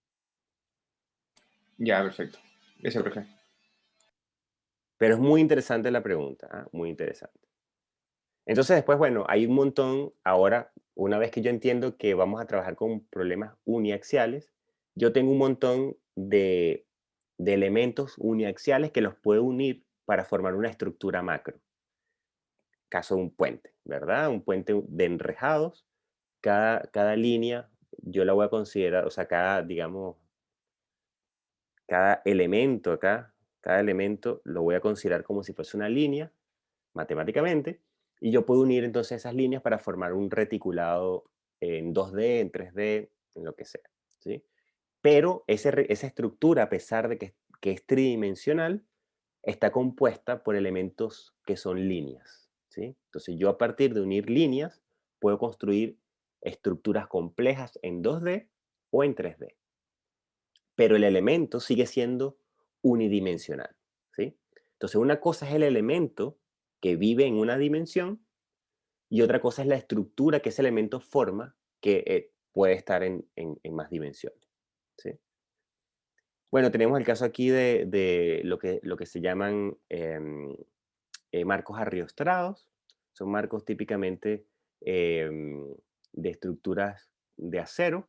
Ya, perfecto. Eso, To- profe. Pero es muy interesante la pregunta, ¿ah? Muy interesante. Entonces después, bueno, hay un montón, ahora, una vez que yo entiendo que vamos a trabajar con problemas uniaxiales, yo tengo un montón de elementos uniaxiales que los puedo unir para formar una estructura macro. Caso de un puente, ¿verdad? Un puente de enrejados, cada línea yo la voy a considerar, o sea, digamos, cada elemento acá, cada elemento lo voy a considerar como si fuese una línea matemáticamente, y yo puedo unir entonces esas líneas para formar un reticulado en 2D, en 3D, en lo que sea, ¿sí? Pero esa estructura, a pesar de que es tridimensional, está compuesta por elementos que son líneas, ¿sí? Entonces yo a partir de unir líneas puedo construir estructuras complejas en 2D o en 3D, pero el elemento sigue siendo unidimensional, ¿sí? Entonces una cosa es el elemento que vive en una dimensión, y otra cosa es la estructura, que ese elemento forma, que puede estar en más dimensiones. ¿Sí? Bueno, tenemos el caso aquí de lo que se llaman marcos arriostrados. Son marcos típicamente em, de estructuras de acero.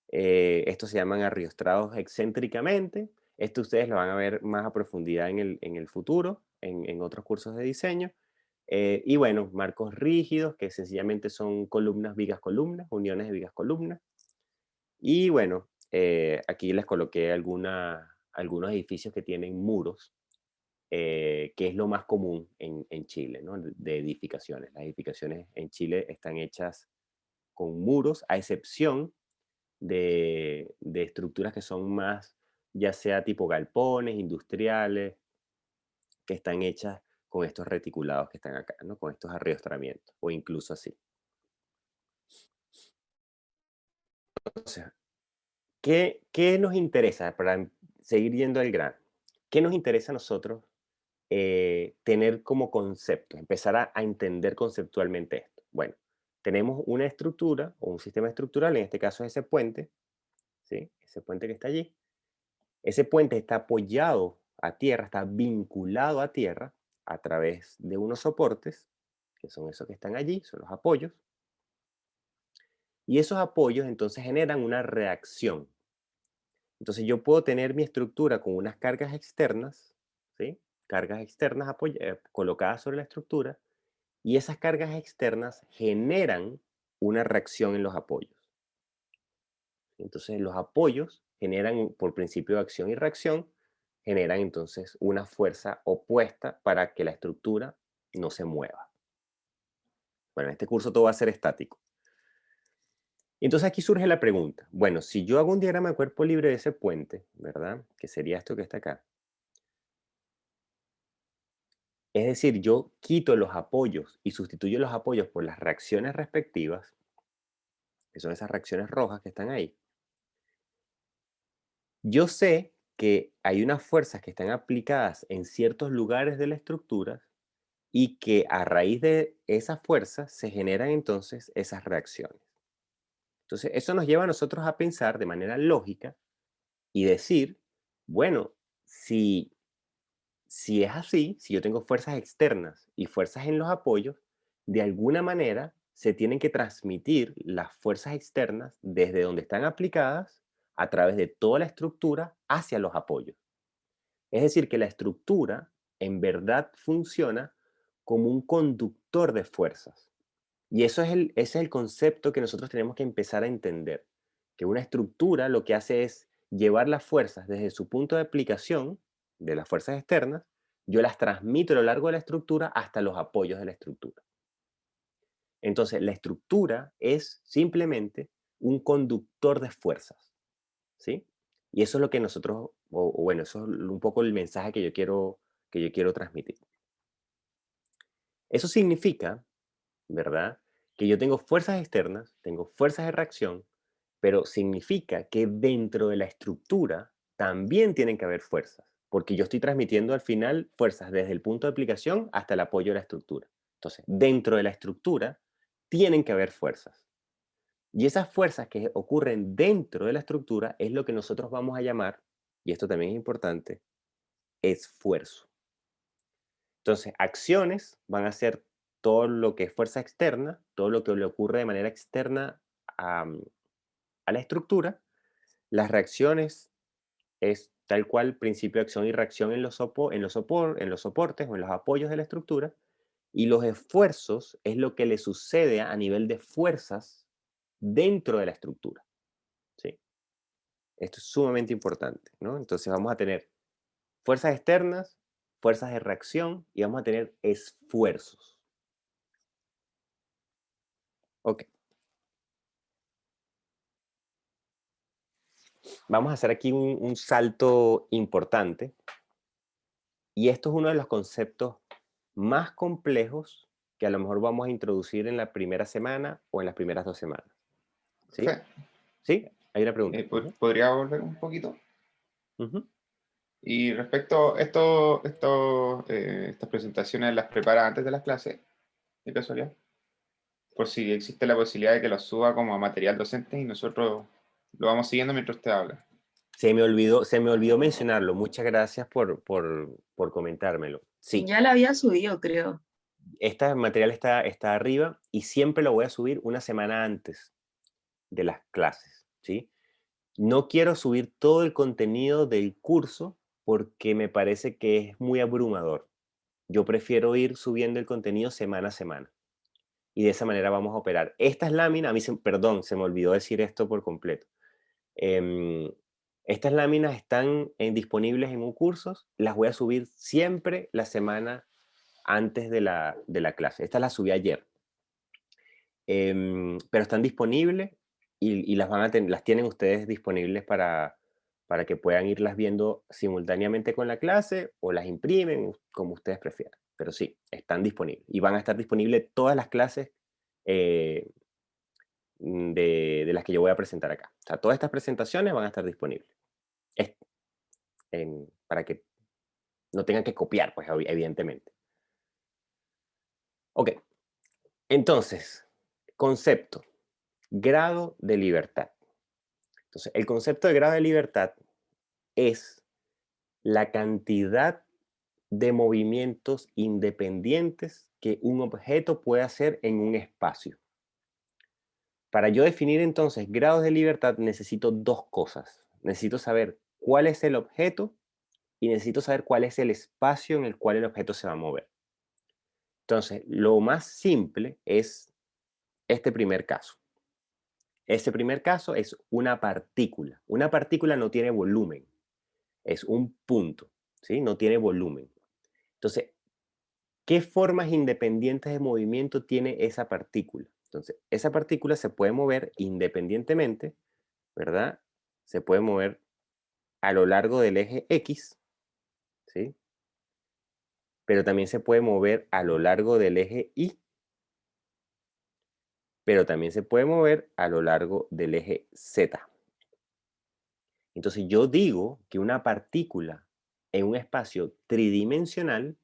Estos se llaman arriostrados excéntricamente. Esto ustedes lo van a ver más a profundidad en el futuro, en otros cursos de diseño. Y bueno, marcos rígidos, que sencillamente son columnas, vigas, columnas, uniones de vigas, columnas. Y bueno, aquí les coloqué algunos edificios que tienen muros, que es lo más común en Chile, ¿no? De edificaciones. Las edificaciones en Chile están hechas con muros, a excepción de estructuras que son más, ya sea tipo galpones, industriales, que están hechas con estos reticulados que están acá, ¿no? Con estos arriostramientos, o incluso así. Entonces, ¿qué nos interesa para seguir yendo al grano? ¿Qué nos interesa a nosotros tener como concepto, empezar a entender conceptualmente esto? Bueno, tenemos una estructura o un sistema estructural, en este caso es ese puente, ¿sí? Ese puente que está allí. Ese puente está apoyado a tierra, está vinculado a tierra a través de unos soportes, que son esos que están allí, son los apoyos. Y esos apoyos entonces generan una reacción. Entonces yo puedo tener mi estructura con unas cargas externas, ¿sí? Cargas externas colocadas sobre la estructura, y esas cargas externas generan una reacción en los apoyos. Entonces los apoyos generan, por principio de acción y reacción, generan entonces una fuerza opuesta para que la estructura no se mueva. Bueno, en este curso todo va a ser estático. Entonces aquí surge la pregunta, bueno, si yo hago un diagrama de cuerpo libre de ese puente, ¿verdad? Que sería esto que está acá. Es decir, yo quito los apoyos y sustituyo los apoyos por las reacciones respectivas, que son esas reacciones rojas que están ahí. Yo sé que hay unas fuerzas que están aplicadas en ciertos lugares de la estructura y que a raíz de esas fuerzas se generan entonces esas reacciones. Entonces, eso nos lleva a nosotros a pensar de manera lógica y decir, bueno, si es así, si yo tengo fuerzas externas y fuerzas en los apoyos, de alguna manera se tienen que transmitir las fuerzas externas desde donde están aplicadas a través de toda la estructura hacia los apoyos. Es decir, que la estructura en verdad funciona como un conductor de fuerzas. Y ese es el concepto que nosotros tenemos que empezar a entender, que una estructura lo que hace es llevar las fuerzas desde su punto de aplicación de las fuerzas externas, yo las transmito a lo largo de la estructura hasta los apoyos de la estructura. Entonces, la estructura es simplemente un conductor de fuerzas, ¿sí? Y eso es lo que nosotros, o bueno, eso es un poco el mensaje que yo quiero transmitir. Eso significa, ¿verdad? Que yo tengo fuerzas externas, tengo fuerzas de reacción, pero significa que dentro de la estructura también tienen que haber fuerzas, porque yo estoy transmitiendo al final fuerzas desde el punto de aplicación hasta el apoyo de la estructura. Entonces, dentro de la estructura tienen que haber fuerzas. Y esas fuerzas que ocurren dentro de la estructura es lo que nosotros vamos a llamar, y esto también es importante, esfuerzo. Entonces, acciones van a ser todo lo que es fuerza externa, todo lo que le ocurre de manera externa a, a la estructura. Las reacciones es tal cual principio de acción y reacción en los soportes o en los apoyos de la estructura. Y los esfuerzos es lo que le sucede a nivel de fuerzas dentro de la estructura. ¿Sí? Esto es sumamente importante, ¿no? Entonces vamos a tener fuerzas externas, fuerzas de reacción y vamos a tener esfuerzos. Ok. Vamos a hacer aquí un salto importante. Y esto es uno de los conceptos más complejos que a lo mejor vamos a introducir en la primera semana o en las primeras 2 semanas. ¿Sí? Profe, ¿Sí? Hay una pregunta. Ujú, ¿podría volver un poquito? ujú. Y respecto a estas presentaciones, ¿las prepara antes de las clases, de casualidad? Por si existe la posibilidad de que los suba como a material docente y nosotros lo vamos siguiendo mientras usted habla. Se me olvidó mencionarlo. Muchas gracias por comentármelo. Sí, Ya la había subido, creo. este material está arriba y siempre lo voy a subir una semana antes de las clases, ¿sí? No quiero subir todo el contenido del curso porque me parece que es muy abrumador. Yo prefiero ir subiendo el contenido semana a semana y de esa manera vamos a operar. Estas láminas, perdón, se me olvidó decir esto por completo. Em, Estas láminas están disponibles en un curso, las voy a subir siempre la semana antes de la clase. Esta la subí ayer. Pero están disponibles y las tienen ustedes disponibles para que puedan irlas viendo simultáneamente con la clase o las imprimen, como ustedes prefieran. Pero sí, están disponibles y van a estar disponibles todas las clases eh, de las que yo voy a presentar acá. O sea, todas estas presentaciones van a estar disponibles es- para que no tengan que copiar, pues evidentemente. Ok, entonces, concepto, grado de libertad. Entonces, el concepto de grado de libertad es la cantidad de movimientos independientes que un objeto puede hacer en un espacio. Para yo definir entonces grados de libertad necesito dos cosas. Necesito saber cuál es el objeto y necesito saber cuál es el espacio en el cual el objeto se va a mover. Entonces, lo más simple es este primer caso. Este primer caso es una partícula. Una partícula no tiene volumen, es un punto, ¿sí? No tiene volumen. Entonces, ¿qué formas independientes de movimiento tiene esa partícula? Entonces, esa partícula se puede mover independientemente, ¿verdad? Se puede mover a lo largo del eje X, ¿sí? Pero también se puede mover a lo largo del eje Y, pero también se puede mover a lo largo del eje Z. Entonces, yo digo que una partícula en un espacio tridimensional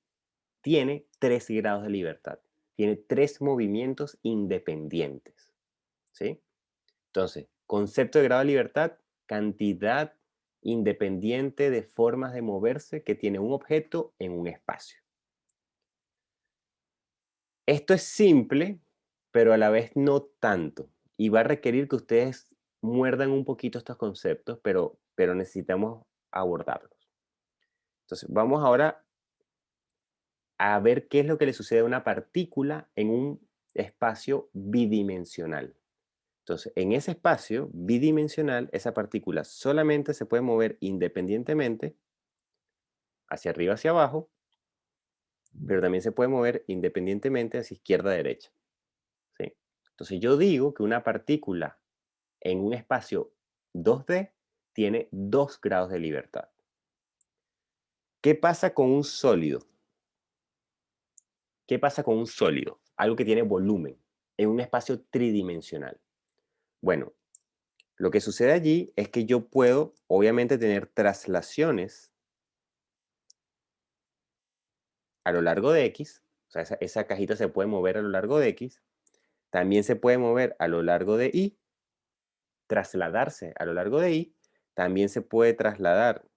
tiene 3 grados de libertad, tiene 3 movimientos independientes, ¿sí? Entonces, concepto de grado de libertad, cantidad independiente de formas de moverse que tiene un objeto en un espacio. Esto es simple, pero a la vez no tanto, y va a requerir que ustedes muerdan un poquito estos conceptos, pero necesitamos abordarlos. Entonces, vamos ahora a ver qué es lo que le sucede a una partícula en un espacio bidimensional. Entonces, en ese espacio bidimensional, esa partícula solamente se puede mover independientemente hacia arriba, hacia abajo, pero también se puede mover independientemente hacia izquierda, derecha, ¿sí? Entonces, yo digo que una partícula en un espacio 2D tiene 2 grados de libertad. ¿Qué pasa con un sólido? ¿Qué pasa con un sólido? Algo que tiene volumen en un espacio tridimensional. Bueno, lo que sucede allí es que yo puedo, obviamente, tener traslaciones a lo largo de X, o sea, esa cajita se puede mover a lo largo de X, también se puede mover a lo largo de Y, trasladarse a lo largo de Y, también se puede trasladar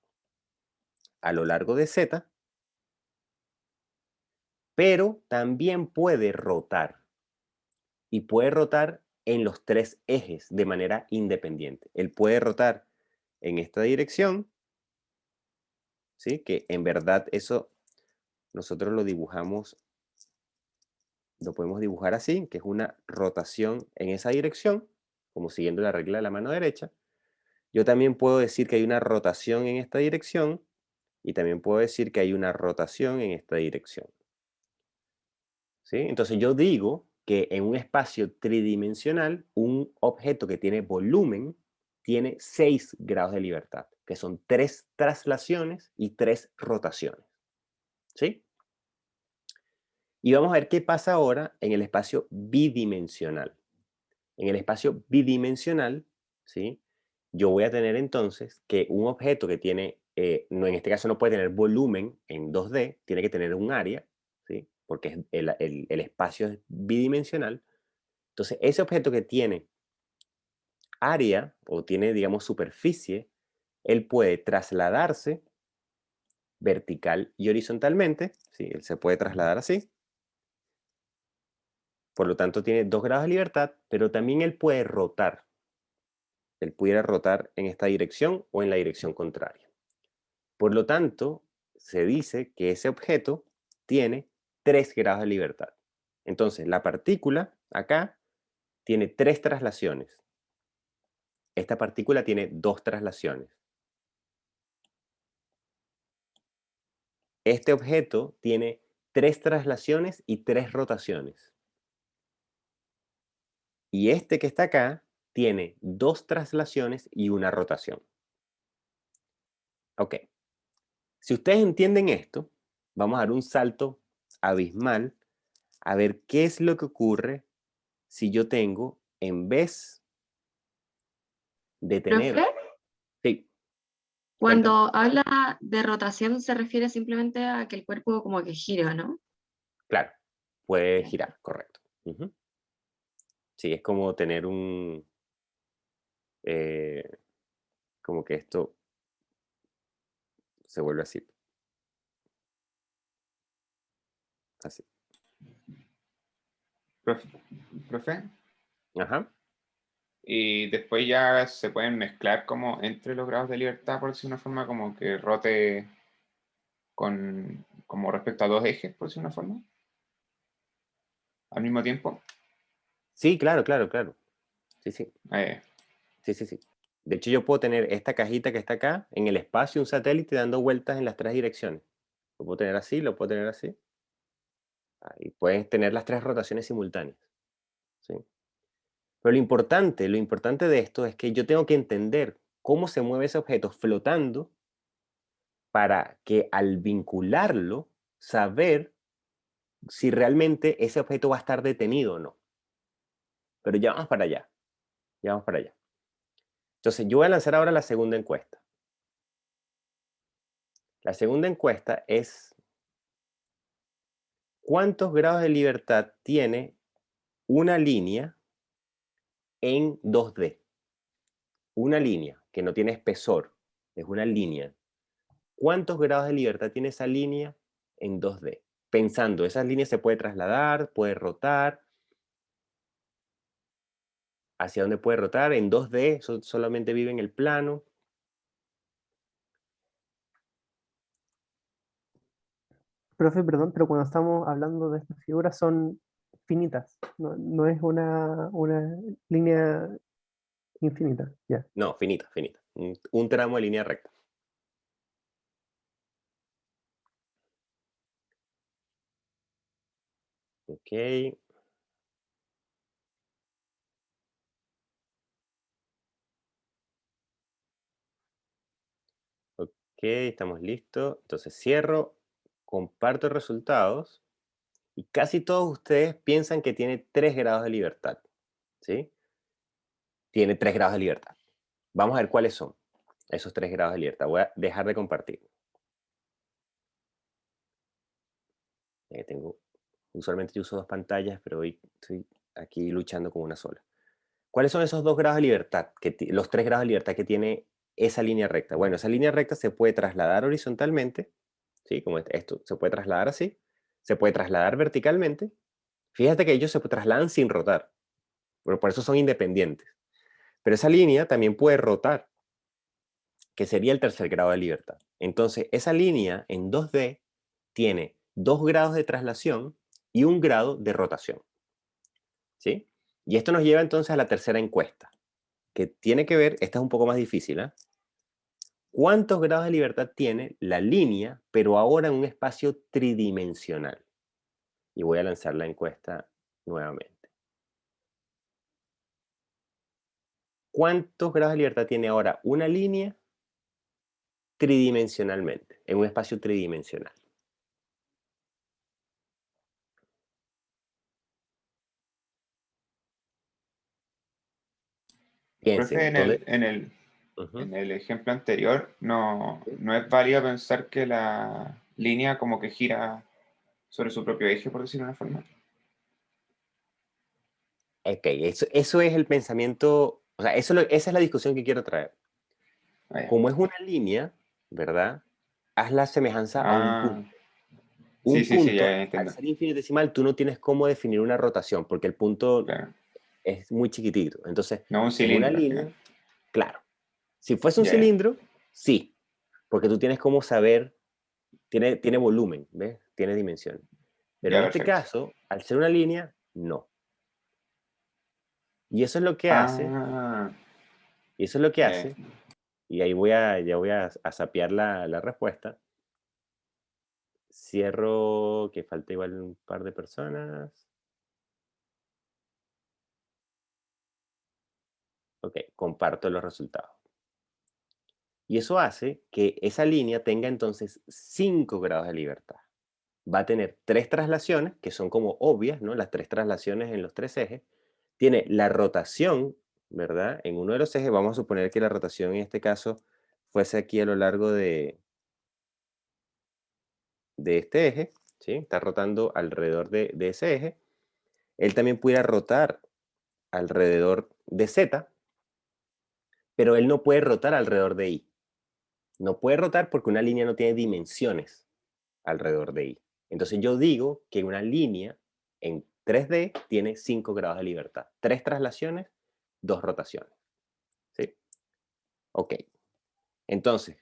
a lo largo de Z, pero también puede rotar y puede rotar en los 3 ejes de manera independiente. Él puede rotar en esta dirección, ¿sí? Que en verdad eso nosotros lo dibujamos, lo podemos dibujar así, que es una rotación en esa dirección, como siguiendo la regla de la mano derecha. Yo también puedo decir que hay una rotación en esta dirección y también puedo decir que hay una rotación en esta dirección, ¿sí? Entonces yo digo que en un espacio tridimensional, un objeto que tiene volumen tiene 6 grados de libertad, que son 3 traslaciones y 3 rotaciones, ¿sí? Y vamos a ver qué pasa ahora en el espacio bidimensional. En el espacio bidimensional, ¿sí? Yo voy a tener entonces que un objeto que tiene no, en este caso no puede tener volumen en 2D, tiene que tener un área, ¿sí? Porque el espacio es bidimensional. Entonces, ese objeto que tiene área o tiene, digamos, superficie, él puede trasladarse vertical y horizontalmente, ¿sí? Él se puede trasladar así. Por lo tanto, tiene 2 grados de libertad, pero también él puede rotar. Él pudiera rotar en esta dirección o en la dirección contraria. Por lo tanto, se dice que ese objeto tiene 3 grados de libertad. Entonces, la partícula acá tiene 3 traslaciones. Esta partícula tiene 2 traslaciones. Este objeto tiene 3 traslaciones y 3 rotaciones. Y este que está acá tiene 2 traslaciones y una rotación. Ok. Si ustedes entienden esto, vamos a dar un salto abismal a ver qué es lo que ocurre si yo tengo, en vez de Profe, tener... Sí, cuéntame. cuando habla de rotación se refiere simplemente a que el cuerpo como que gira, ¿no? Claro, puede Ya. girar, correcto. Ujú. Sí, es como tener eh, como que esto se vuelve así, así. Profe, profe, Ajá. y después ya se pueden mezclar como entre los grados de libertad, por decir una forma, como que rote como respecto a dos ejes, por decir una forma, al mismo tiempo. Sí, claro, claro, claro. Sí, sí, Eh, sí, sí, sí. De hecho, yo puedo tener esta cajita que está acá en el espacio, un satélite dando vueltas en las 3 direcciones. Lo puedo tener así, lo puedo tener así. Ahí puedes tener las 3 rotaciones simultáneas. ¿Sí? Pero lo importante de esto es que yo tengo que entender cómo se mueve ese objeto flotando para que al vincularlo, saber si realmente ese objeto va a estar detenido o no. Pero ya vamos para allá, ya vamos para allá. Entonces, yo voy a lanzar ahora la segunda encuesta. La segunda encuesta es, ¿cuántos grados de libertad tiene una línea en 2D? Una línea que no tiene espesor, es una línea. ¿Cuántos grados de libertad tiene esa línea en 2D? Pensando, esa línea se puede trasladar, puede rotar. ¿Hacia dónde puede rotar? En 2D, solamente vive en el plano. Profe, perdón, pero cuando estamos hablando de estas figuras son finitas, no es una línea infinita, ya. No, finita, finita. Un tramo de línea recta. Ok, ok, estamos listos. Entonces cierro, comparto resultados y casi todos ustedes piensan que tiene 3 grados de libertad. ¿Sí? Tiene 3 grados de libertad. Vamos a ver cuáles son esos 3 grados de libertad. Voy a dejar de compartir. Usualmente yo uso 2 pantallas, pero hoy estoy aquí luchando con una sola. ¿Cuáles son esos 2 grados de libertad, los 3 grados de libertad que tiene esa línea recta? Bueno, esa línea recta se puede trasladar horizontalmente, ¿sí? Como esto, se puede trasladar así, se puede trasladar verticalmente. Fíjate que ellos se trasladan sin rotar, pero por eso son independientes. Pero esa línea también puede rotar, que sería el tercer grado de libertad. Entonces, esa línea en 2D tiene 2 grados de traslación y 1 grado de rotación, ¿sí? Y esto nos lleva entonces a la tercera encuesta, que tiene que ver, esta es un poco más difícil, ¿eh? ¿Cuántos grados de libertad tiene la línea, pero ahora en un espacio tridimensional? Y voy a lanzar la encuesta nuevamente. ¿Cuántos grados de libertad tiene ahora una línea tridimensionalmente, en un espacio tridimensional? profe, Piensen, ¿dónde? Ujú. en el ejemplo anterior, no es válido pensar que la línea como que gira sobre su propio eje, por decirlo de una forma. Ok, eso es el pensamiento, o sea, esa es la discusión que quiero traer. Ah, ya. Como es una línea, ¿verdad? Haz la semejanza a un Ah, punto. sí, Un sí, sí, punto, ya al entiendo. ser infinitesimal, tú no tienes cómo definir una rotación, porque el punto Claro. es muy chiquitito. Entonces, No un en una cilindro al línea, final. claro, si fuese un Ya, ya. cilindro, sí, porque tú tienes cómo saber, tiene volumen, ¿ves? Tiene dimensión. Pero Ya, en este perfecto. caso, al ser una línea, no. Y eso es lo que hace, Ah, y eso es lo que ya hace, entiendo. y ahí ya voy a sapear la respuesta. Cierro, que falta igual un par de personas. Ok, comparto los resultados. Y eso hace que esa línea tenga entonces 5 grados de libertad. Va a tener 3 traslaciones, que son como obvias, ¿no? Las 3 traslaciones en los 3 ejes. Tiene la rotación, ¿verdad? En uno de los ejes, vamos a suponer que la rotación en este caso fuese aquí a lo largo de este eje, ¿sí? Está rotando alrededor de ese eje. Él también pudiera rotar alrededor de Z, pero él no puede rotar alrededor de Y. No puede rotar porque una línea no tiene dimensiones alrededor de Y. Entonces yo digo que una línea en 3D tiene 5 grados de libertad. 3 traslaciones, 2 rotaciones. ¿Sí? Ok. Entonces,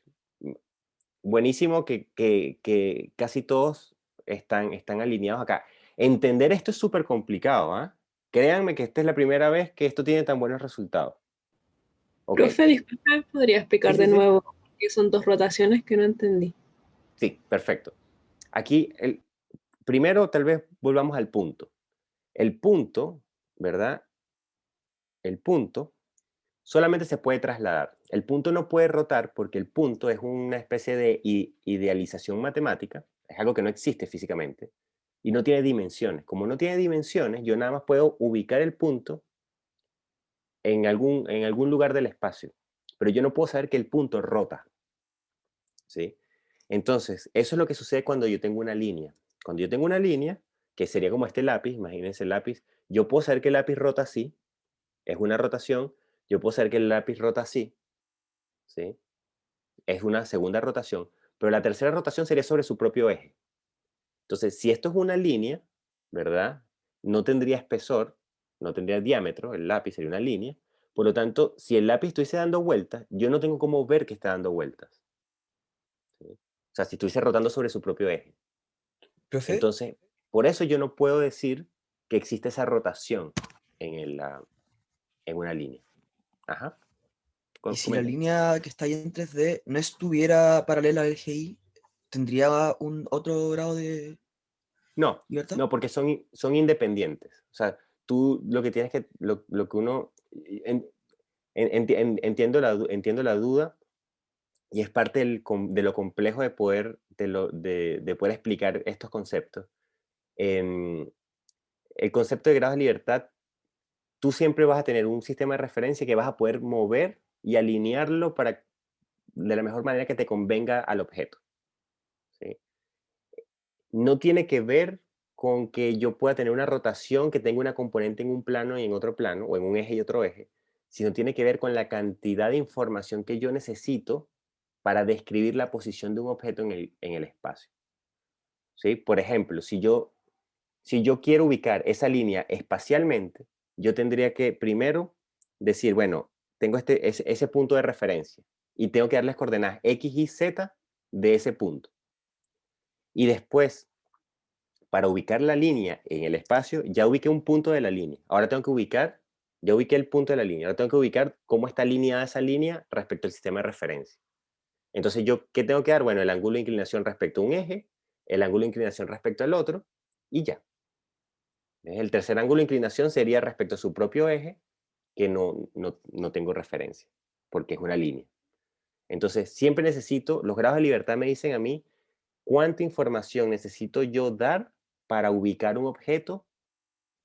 buenísimo que casi todos están alineados acá. Entender esto es súper complicado, ¿ah? Créanme que esta es la primera vez que esto tiene tan buenos resultados. Ok. Profe, disculpe, ¿podría Sí, explicar sí, de sí. nuevo qué son dos rotaciones que no entendí? Sí, perfecto. Aquí, primero tal vez volvamos al punto. El punto, ¿verdad? El punto solamente se puede trasladar. El punto no puede rotar porque el punto es una especie de idealización matemática, es algo que no existe físicamente y no tiene dimensiones. Como no tiene dimensiones, yo nada más puedo ubicar el punto en algún lugar del espacio, pero yo no puedo saber que el punto rota, ¿sí? Entonces, eso es lo que sucede cuando yo tengo una línea. Cuando yo tengo una línea, que sería como este lápiz, imagínense el lápiz, yo puedo saber que el lápiz rota así, es una rotación, yo puedo saber que el lápiz rota así, ¿sí? Es una segunda rotación, pero la tercera rotación sería sobre su propio eje. Entonces, si esto es una línea, ¿verdad? No tendría espesor, no tendría diámetro, el lápiz sería una línea. Por lo tanto, si el lápiz estuviese dando vueltas, yo no tengo cómo ver que está dando vueltas, ¿sí? O sea, si estuviese rotando sobre su propio eje. Profe, Entonces, por eso yo no puedo decir que existe esa rotación en una línea. Ajá. ¿y si la Comenta. línea que está ahí en 3D no estuviera paralela al eje Y, tendría un otro grado de No, libertad? no, porque son independientes. O sea, tú lo que tienes que, lo que uno, entiendo la duda y es parte de lo complejo de poder, de poder explicar estos conceptos. Em, el concepto de grados de libertad, tú siempre vas a tener un sistema de referencia que vas a poder mover y alinearlo para de la mejor manera que te convenga al objeto, ¿sí? No tiene que ver con que yo pueda tener una rotación que tenga una componente en un plano y en otro plano, o en un eje y otro eje, sino tiene que ver con la cantidad de información que yo necesito para describir la posición de un objeto en el espacio, ¿sí? Por ejemplo, si yo quiero ubicar esa línea espacialmente, yo tendría que primero decir, bueno, tengo ese punto de referencia y tengo que darles coordenadas X, Y, Z de ese punto. Y después, para ubicar la línea en el espacio, ya ubiqué un punto de la línea. Ahora tengo que ya ubiqué el punto de la línea. Ahora tengo que ubicar cómo está alineada esa línea respecto al sistema de referencia. Entonces, ¿qué tengo que dar? Bueno, el ángulo de inclinación respecto a un eje, el ángulo de inclinación respecto al otro, y ya. El tercer ángulo de inclinación sería respecto a su propio eje, que no tengo referencia, porque es una línea. Entonces, siempre necesito, los grados de libertad me dicen a mí cuánta información necesito yo dar para ubicar un objeto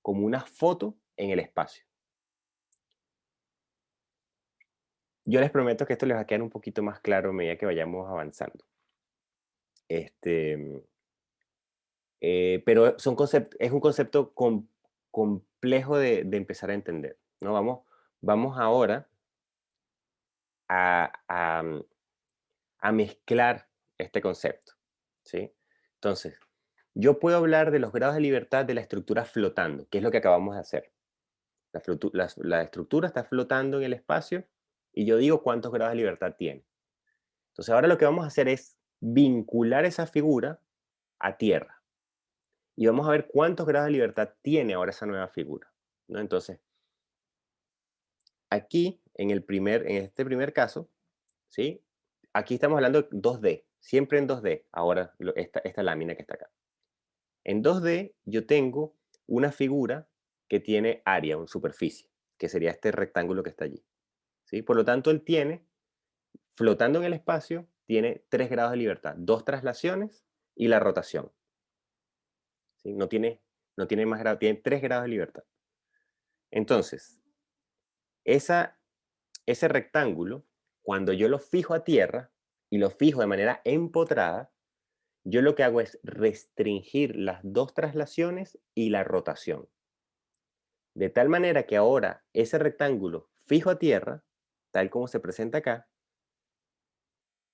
como una foto en el espacio. yo les prometo que esto les va a quedar un poquito más claro a medida que vayamos avanzando. Pero es un concepto complejo de empezar a entender, ¿no? Vamos ahora a mezclar este concepto, ¿sí? Entonces, yo puedo hablar de los grados de libertad de la estructura flotando, que es lo que acabamos de hacer. La estructura está flotando en el espacio y yo digo cuántos grados de libertad tiene. Entonces, ahora lo que vamos a hacer es vincular esa figura a tierra. Y vamos a ver cuántos grados de libertad tiene ahora esa nueva figura, ¿no? Entonces, aquí, en este primer caso, ¿sí? Aquí estamos hablando de 2D, siempre en 2D, ahora esta lámina que está acá. En 2D yo tengo una figura que tiene área, una superficie, que sería este rectángulo que está allí, ¿sí? Por lo tanto, él tiene, flotando en el espacio, tiene 3 grados de libertad, 2 traslaciones y la rotación, ¿sí? No tiene más grados, tiene 3 grados de libertad. Entonces, ese rectángulo, cuando yo lo fijo a tierra y lo fijo de manera empotrada, yo lo que hago es restringir las 2 traslaciones y la rotación. De tal manera que ahora ese rectángulo fijo a tierra, tal como se presenta acá,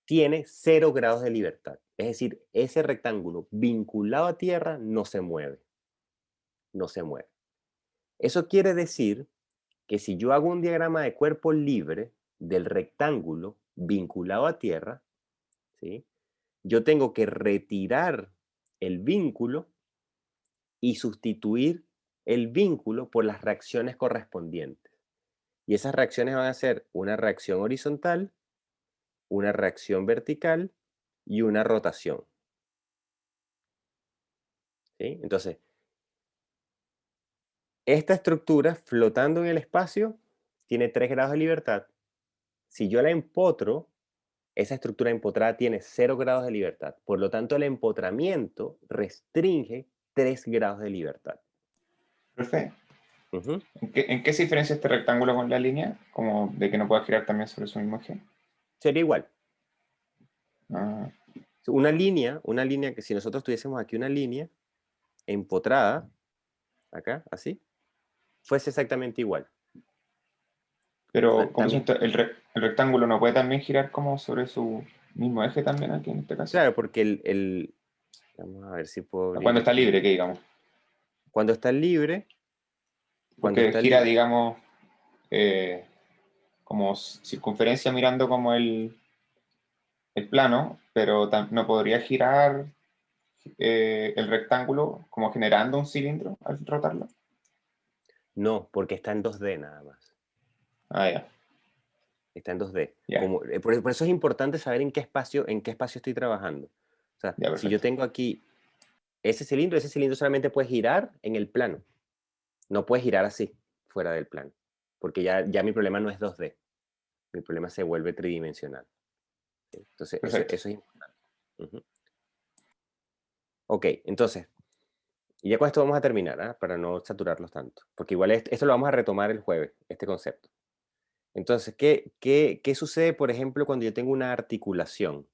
tiene 0 grados de libertad. Es decir, ese rectángulo vinculado a tierra no se mueve. No se mueve. Eso quiere decir que si yo hago un diagrama de cuerpo libre del rectángulo vinculado a tierra, ¿sí? Yo tengo que retirar el vínculo y sustituir el vínculo por las reacciones correspondientes. Y esas reacciones van a ser una reacción horizontal, una reacción vertical y una rotación, ¿sí? Entonces, esta estructura flotando en el espacio tiene 3 grados de libertad. Si yo la empotro, esa estructura empotrada tiene 0 grados de libertad. Por lo tanto, el empotramiento restringe 3 grados de libertad. Profe, Ujú. ¿en qué se diferencia este rectángulo con la línea? Como de que no pueda girar también sobre su mismo eje. Sería igual. Ah, Una línea que si nosotros tuviésemos aquí una línea empotrada, acá, así, fuese exactamente igual. pero como También, el rectángulo no puede también girar como sobre su mismo eje también aquí en este caso. claro, porque vamos a ver si puedo abrir Cuando está aquí. libre, que digamos. Cuando está libre, Porque gira, digamos, como circunferencia mirando como el plano, pero no podría girar el rectángulo como generando un cilindro al rotarlo. no, porque está en 2D nada más. Ah, ya. Está en 2D. Ya. Por eso es importante saber en qué espacio estoy trabajando. O sea, Ya, si yo perfecto. tengo aquí ese cilindro solamente puede girar en el plano. No puede girar así, fuera del plano. Porque ya mi problema no es 2D. Mi problema se vuelve tridimensional. Entonces, eso Perfecto. es importante. Ujú. Ok, entonces, y ya con esto vamos a terminar, ¿ah? Para no saturarlos tanto. Porque igual esto lo vamos a retomar el jueves, este concepto. Entonces, ¿qué sucede, por ejemplo, cuando yo tengo una articulación?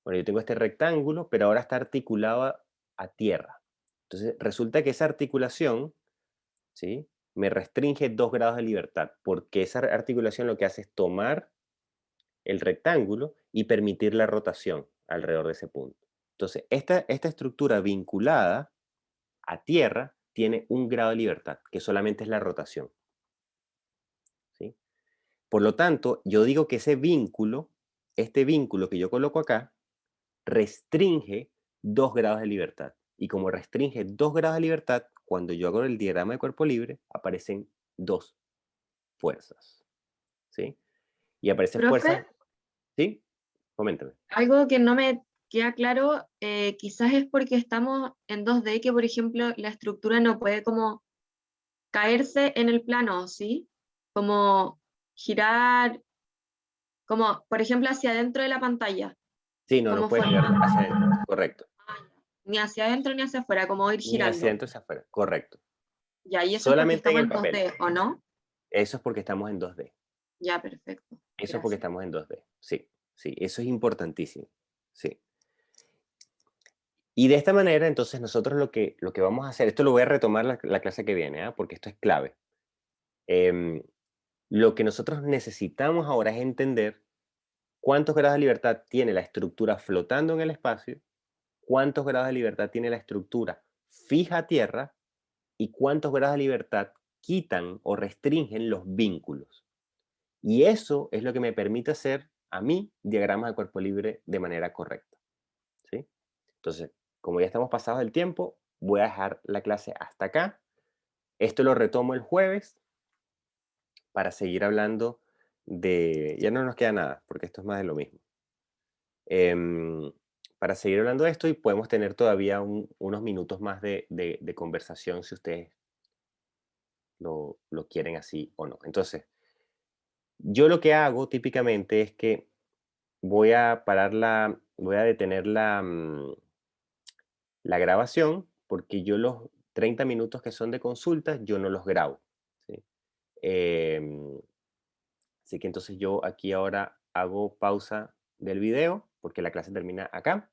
Bueno, yo tengo este rectángulo, pero ahora está articulado a tierra. Entonces, resulta que esa articulación, ¿sí? Me restringe 2 grados de libertad, porque esa articulación lo que hace es tomar el rectángulo y permitir la rotación alrededor de ese punto. Entonces, esta estructura vinculada a tierra tiene 1 grado de libertad, que solamente es la rotación, ¿sí? Por lo tanto, yo digo que este vínculo que yo coloco acá, restringe 2 grados de libertad. Y como restringe 2 grados de libertad, cuando yo hago el diagrama de cuerpo libre, aparecen 2 fuerzas, ¿sí? Y aparecen Profe, fuerzas, ¿sí? Coméntame. algo que no me queda claro, quizás es porque estamos en 2D, que por ejemplo la estructura no puede como caerse en el plano, ¿sí? Como girar, como por ejemplo hacia adentro de la pantalla, Sí, no como puede girar formando, hacia adentro, correcto. ni hacia adentro ni hacia afuera, como ir Ni hacia girando. adentro hacia afuera, correcto. Ya, y eso es porque Solamente en estamos el en papel. 2D, ¿o no? Eso es porque estamos en 2D. Ya, perfecto. Eso porque Gracias. estamos en 2D. Sí, sí, eso es importantísimo. Sí. Y de esta manera, entonces, nosotros lo que vamos a hacer, esto lo voy a retomar la clase que viene, ¿ah? Porque esto es clave. Em, lo que nosotros necesitamos ahora es entender cuántos grados de libertad tiene la estructura flotando en el espacio, cuántos grados de libertad tiene la estructura fija a tierra y cuántos grados de libertad quitan o restringen los vínculos. Y eso es lo que me permite hacer a mí diagramas de cuerpo libre de manera correcta. ¿Sí? Entonces, como ya estamos pasados del tiempo, voy a dejar la clase hasta acá. Esto lo retomo el jueves para seguir hablando de... Ya no nos queda nada, porque esto es más de lo mismo. Para seguir hablando de esto y podemos tener todavía unos minutos más de conversación si ustedes lo quieren así o no. Entonces, yo lo que hago típicamente es que voy a detener la grabación porque yo los 30 minutos que son de consultas, yo no los grabo. ¿Sí? Em, Así que entonces yo aquí ahora hago pausa del video porque la clase termina acá.